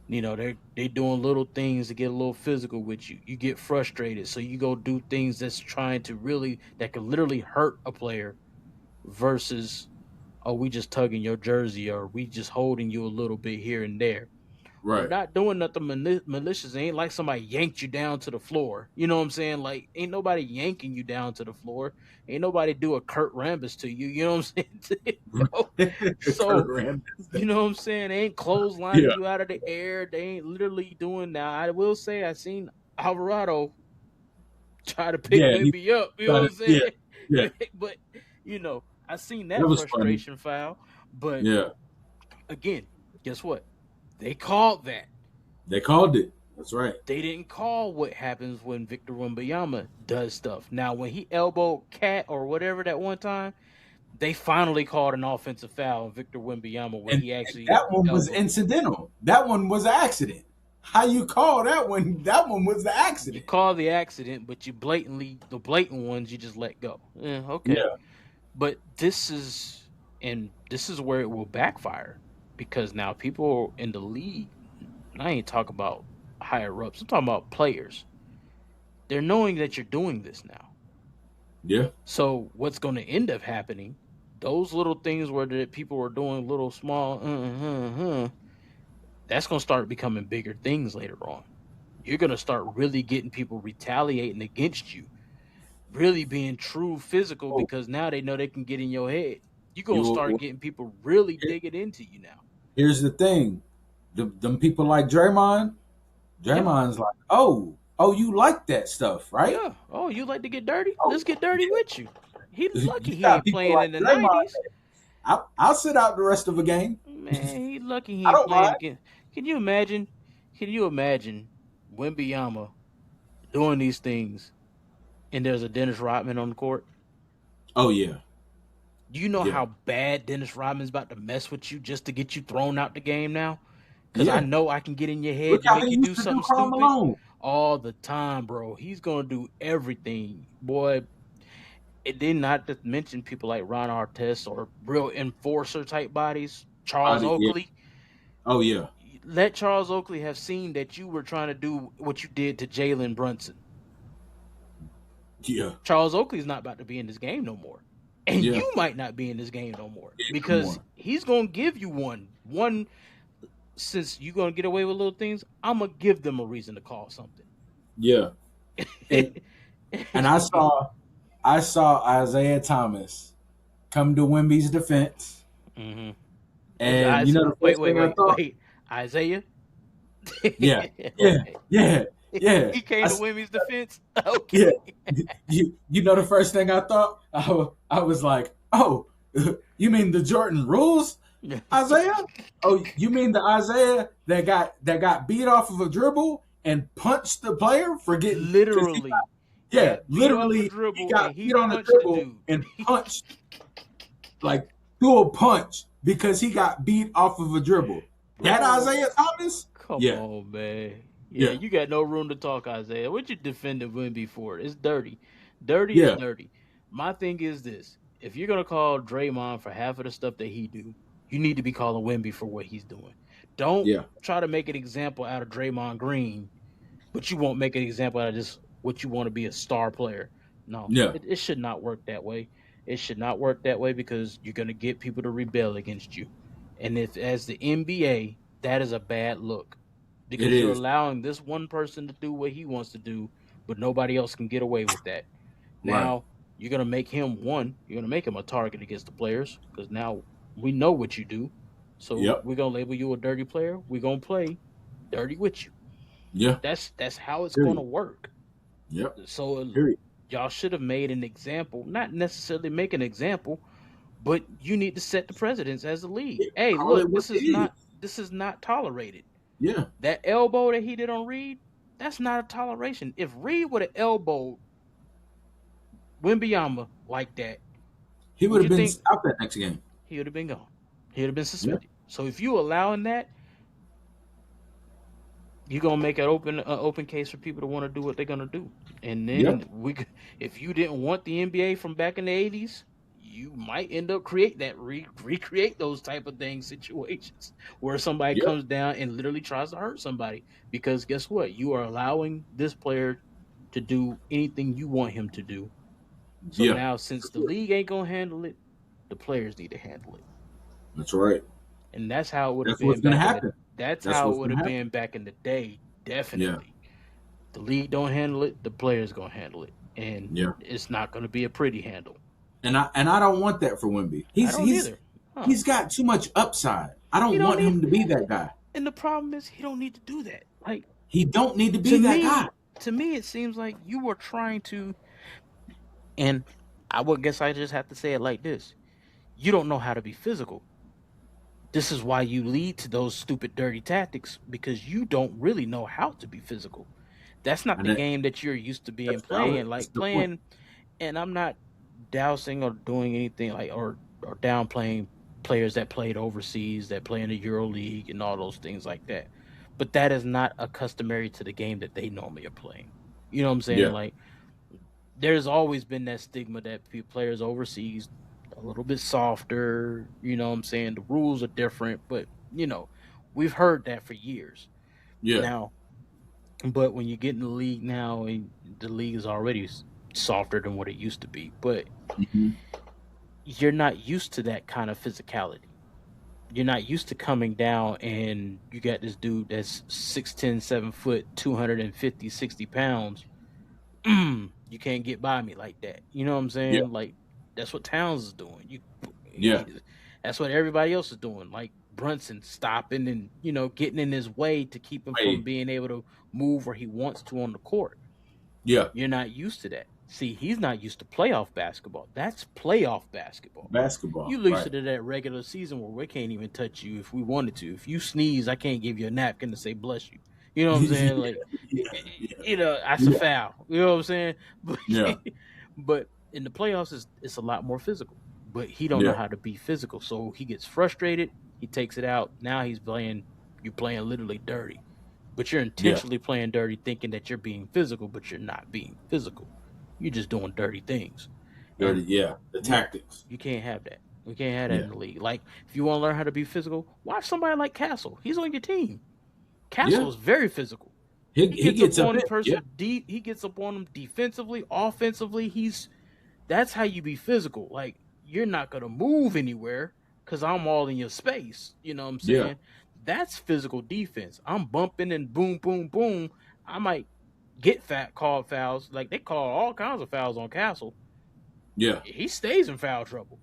They're doing little things to get a little physical with you. You get frustrated, so you go do things that's trying to really that could literally hurt a player versus, oh, we just tugging your jersey or we just holding you a little bit here and there. We're Right. not doing nothing malicious. It ain't like somebody yanked you down to the floor. You know what I'm saying? Like, ain't nobody yanking you down to the floor. Ain't nobody do a Kurt Rambis to you. You know what I'm saying? So, Kurt Rambis. you know what I'm saying? They ain't clotheslining Yeah. you out of the air. They ain't literally doing now. I will say I seen Alvarado try to pick Yeah. He Wimby up. You know got what it. I'm Yeah. saying? Yeah. But I seen That that was funny. frustration foul. But Yeah. again, guess what? They called that. They called it. That's right. They didn't call what happens when Victor Wembanyama does stuff. Now, when he elbowed Cat or whatever that one time, they finally called an offensive foul on Victor Wembanyama when And he actually that one was elbowed. incidental. That one was an accident. How you call that one? That one was the You accident. call the accident, but the blatant ones, you just let go. Yeah, okay. Yeah. But this is where it will backfire because now people in the league, I ain't talking about higher ups, I'm talking about players. They're knowing that you're doing this now. Yeah. So what's going to end up happening? Those little things where the people are doing little small, that's going to start becoming bigger things later on. You're going to start really getting people retaliating against you, really being true physical Oh, because now they know they can get in your head. You're going to start you. getting people really digging into you now. Here's the thing. Them people like Draymond. Yeah, Draymond's like, oh, you like that stuff, right? yeah. Oh, you like to get dirty? Oh, Let's get dirty yeah. with you. He You lucky he got ain't people playing like in the Draymond. 90s. I'll sit out the rest of a game. Man, he lucky he I ain't don't playing mind. again. Can you imagine? Can you imagine Wembanyama doing these things and there's a Dennis Rodman on the court? Oh yeah, Do you know yeah, how bad Dennis Rodman's about to mess with you just to get you thrown out the game now? Because I yeah. know I can get in your Look head to how make he you do used to do something Karl stupid Malone. all the time, bro. He's gonna do everything, boy. It did not to mention people like Ron Artest or real enforcer type bodies, Charles Yeah. Oakley. Oh yeah, Let Charles Oakley have seen that you were trying to do what you did to Jalen Brunson. yeah, Charles Oakley's not about to be in this game no more. And yeah. you might not be in this game no more Come because on. he's going to give you one. One, since you're going to get away with little things, I'm going to give them a reason to call something. Yeah. And I saw Isaiah Thomas come to Wemby's defense, Mm-hmm. and you know the Wait, first wait, thing I wait, thought. wait. Isaiah? Yeah, yeah, Okay. yeah, yeah. He came to Wimmy's defense? Yeah, Okay. you know the first thing I thought. I was like, oh, you mean the Jordan rules, Isaiah? Oh, you mean the Isaiah that got beat off of a dribble and punched the player for getting because Literally. He yeah, got beat off a literally he dribble got and he beat on a punched the dribble dude. and punched like threw a punch because he got beat off of a dribble. That Bro. Isaiah Thomas? Come Yeah, on, man. Yeah, yeah, you got no room to talk, Isaiah. What you defending Wimby for? It's dirty. Dirty is yeah, dirty. My thing is this: if you're gonna call Draymond for half of the stuff that he do, you need to be calling Wimby for what he's doing. Don't Yeah. try to make an example out of Draymond Green, but you won't make an example out of just what you want to be a star player. No, Yeah. it should not work that way. It should not work that way because you're going to get people to rebel against you. And if, as the NBA, that is a bad look It because you're is. allowing this one person to do what he wants to do, but nobody else can get away with that. Right. Now, you're going to make him one, you're going to make him a target against the players because now we know what you do. So Yep. we're going to label you a dirty player. We're going to play dirty with you. Yeah. That's how it's going to Period. work. Yep. So Period. y'all should have made an example, not necessarily make an example, but you need to set the precedence as a league. Yeah, Hey, call it look, what it is. this is not tolerated. Yeah. That elbow that he did on Reed, that's not a toleration. If Reed would have elbowed Wimbyama like that, He would would you have been think out that next game. he would have been gone? He would have been Yeah. suspended. So if you allowing that, you're gonna make an open case for people to want to do what they're gonna do. And Yeah. then if you didn't want the NBA from back in the '80s, you might end up recreate those type of things situations where somebody Yeah. comes down and literally tries to hurt somebody because guess what? You are allowing this player to do anything you want him to do. So Yeah. now, since the league ain't gonna handle it, the players need to handle it, That's right. and that's how it would have That's what's been gonna back in the. happen. That's That's how it what's would gonna have happen. been back in the day. Yeah. Definitely, the league don't handle it. The players gonna handle it, and Yeah. it's not gonna be a pretty handle. And I don't want that for Wemby. I don't either. Huh. He's got too much upside. I He don't don't want him need, to be that guy. and the problem is he don't need to do that. Like He don't need to be to that me, guy. to me, it seems like you were trying to, and I would guess I just have to say it like this: you don't know how to be physical. This is why you lead to those stupid, dirty tactics because you don't really know how to be physical. That's not And the game that you're used to being that's valid. playing. That's Like the point. playing, and I'm not dousing or doing anything like or downplaying players that played overseas, that play in the Euro League and all those things like that. But that is not a customary to the game that they normally are playing. You know what I'm saying? Yeah. Like there's always been that stigma that players overseas a little bit softer. You know what I'm saying? The rules are different, but we've heard that for years Yeah. now. But when you get in the league now, and the league is already softer than what it used to be, but Mm-hmm. you're not used to that kind of physicality. You're not used to coming down and you got this dude that's 6'10", 7 foot, 250, 60 pounds. You can't get by me like that. You know what I'm Yeah. saying? Like that's what Towns is doing. Yeah. That's what everybody else is doing. Like Brunson stopping and getting in his way to keep him Hey. from being able to move where he wants to on the court. Yeah. You're not used to that. See, he's not used to playoff basketball. That's playoff basketball. Basketball. You lose Right. to that regular season where we can't even touch you if we wanted to. If you sneeze, I can't give you a napkin to say bless you. You know what I'm saying? Like, Yeah. that's a foul. You know what I'm saying? But, Yeah. but in the playoffs, it's a lot more physical. But he don't know Yeah. how to be physical, so he gets frustrated. He takes it out. Now he's playing. You're playing literally dirty, but you're intentionally playing dirty, thinking that you're being physical, but you're not being physical. You're just doing dirty things. Dirty. And Yeah. The tactics. you can't have that. We can't have that Yeah. in the league. Like, if you want to learn how to be physical, watch somebody like Castle. He's on your team. Castle Yeah. is very physical. He He gets up up on in. the person Yeah. deep. He gets up on them defensively, offensively. That's how you be physical. Like, you're not gonna move anywhere because I'm all in your space. You know what I'm saying? Yeah. That's physical defense. I'm bumping and boom, boom, boom. I might get called fouls. Like they call all kinds of fouls on Castle. Yeah. He stays in foul trouble.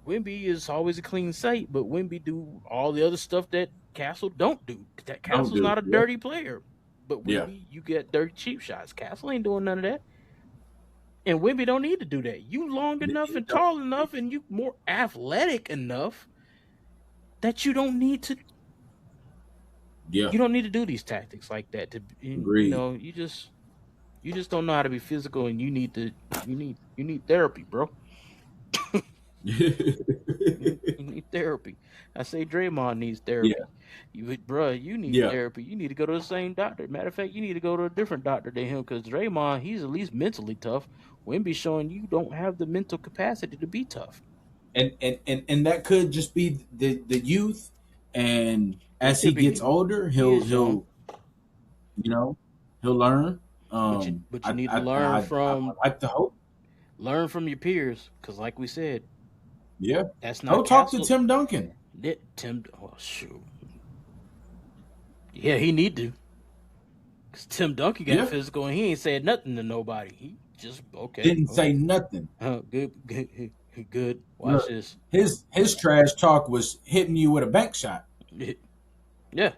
Wimby is always a clean slate, but Wimby do all the other stuff that Castle don't do. That Castle's do. not a Yeah. dirty player. But Yeah. Wimby, you get dirty cheap shots. Castle ain't doing none of that. And Wimby don't need to do that. You long enough and tall enough and you more athletic enough that you don't need to Yeah. do these tactics like that. Agreed. You just don't know how to be physical and you need therapy, bro. You need therapy. I say Draymond needs therapy. You need Yeah. therapy. You need to go to the same doctor. Matter of fact, you need to go to a different doctor than him because Draymond, he's at least mentally tough. Wimby showing you don't have the mental capacity to be tough. And that could just be the youth and Yeah, as he gets older, he is young, you know he'll learn. but you need to learn I from like to hope. your peers, because like we said, Yeah, that's go not talk to Castle. Tim Duncan. Tim, oh shoot, yeah, he need to, because Tim Duncan got Yeah, physical and he ain't said nothing to nobody. He just didn't say nothing. good, good, good. Watch Look, this. his trash talk was hitting you with a bank shot. Yeah,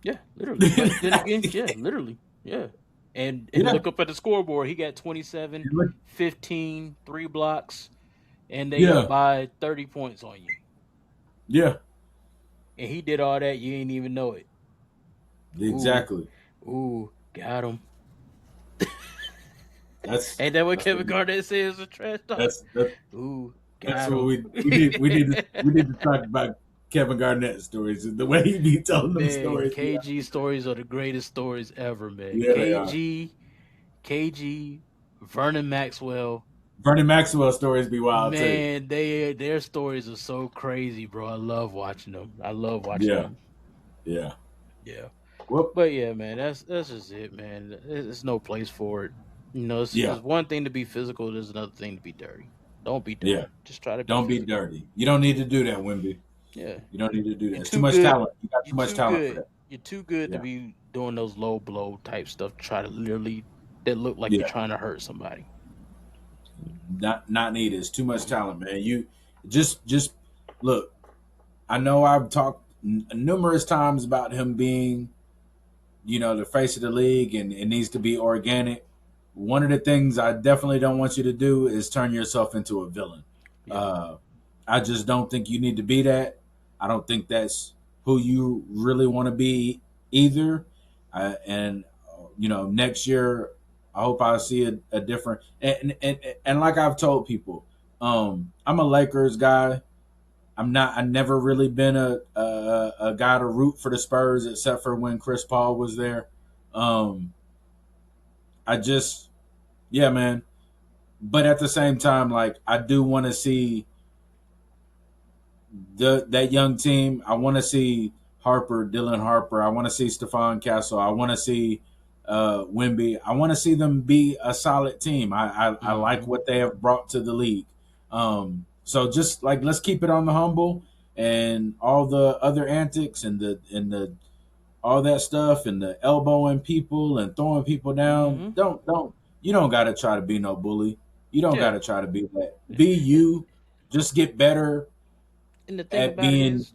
yeah, literally. But then again, yeah, literally, yeah. And Yeah, look up at the scoreboard. He got 27, 15, 3 blocks, and they up yeah, by 30 points on you. yeah, And he did all that. You ain't even know it. Ooh, exactly. got him. That's Ain't that what that's what Kevin Garnett says a trash talk? that's that, Ooh, that's got what him. we need to talk about Kevin Garnett stories. The way he be telling them Man, stories. Yeah, KG stories are the greatest stories ever, man. yeah, they are. KG, Vernon Maxwell. Bernie Maxwell stories be wild too. Man, their stories are so crazy, bro. I love watching them. I love watching Yeah, them. yeah. Yeah. Well, But yeah, man, that's just it, man. There's no place for it. You know, yeah, it's one thing to be physical. There's another thing to be dirty. Don't be yeah. dirty. Just try to be Don't be physical. dirty. You don't need to do that, Wimby. Yeah, You don't need to do that. you're It's too too much good. talent. You got too You're much too talent for good. that. You're too good to Yeah, be doing those low blow type stuff. To try to literally that look like you're yeah. trying to hurt somebody. Not needed. It's too much talent, man. You just look. I know I've talked numerous times about him being, the face of the league, and it needs to be organic. One of the things I definitely don't want you to do is turn yourself into a villain. Yeah. Uh, I just don't think you need to be that. I don't think that's who you really want to be either. And next year, I hope I see a different. And like I've told people, I'm a Lakers guy. I'm not. I never really been a guy to root for the Spurs except for when Chris Paul was there. Um, I just, yeah, man. But at the same time, like I do want to see that young team. I want to see Dylan Harper. I want to see Stephon Castle. I want to see Wimby. I want to see them be a solid team. I like Mm-hmm. what they have brought to the league. So just like let's keep it on the humble and all the other antics and the all that stuff and the elbowing people and throwing people down. Mm-hmm. Don't you don't got to try to be no bully. You don't got Yeah. to try to be that. Be you. Just get better And the thing at about it being. is,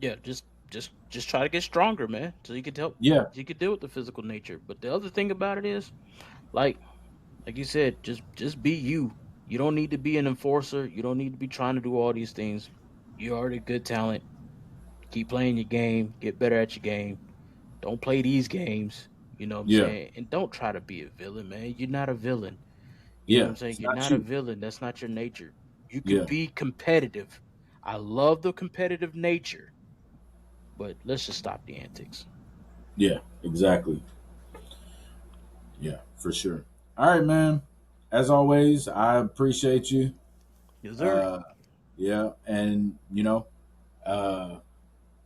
yeah, just try to get stronger, man, so Yeah, you can deal with the physical nature. But the other thing about it is, like like you said, just be you. You don't need to be an enforcer. You don't need to be trying to do all these things. You're already good talent. Keep playing your game. Get better at your game. Don't play these games. You know what I'm yeah, saying? And don't try to be a villain, man. You're not a villain. You know what yeah. I'm saying? It's You're not not a you. villain. That's not your nature. You can Yeah, be competitive. I love the competitive nature, but let's just stop the antics. yeah. Exactly. Yeah, for sure. All right, man. As always, I appreciate you. Yes, sir. Uh, yeah, and uh,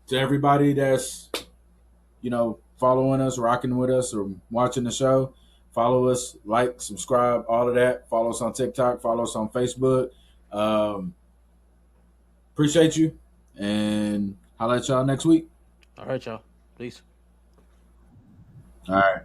to everybody that's following us, rocking with us, or watching the show, follow us, like, subscribe, all of that. Follow us on TikTok. Follow us on Facebook. Um, appreciate you, and holla at y'all next week. All right, y'all. Peace. All right.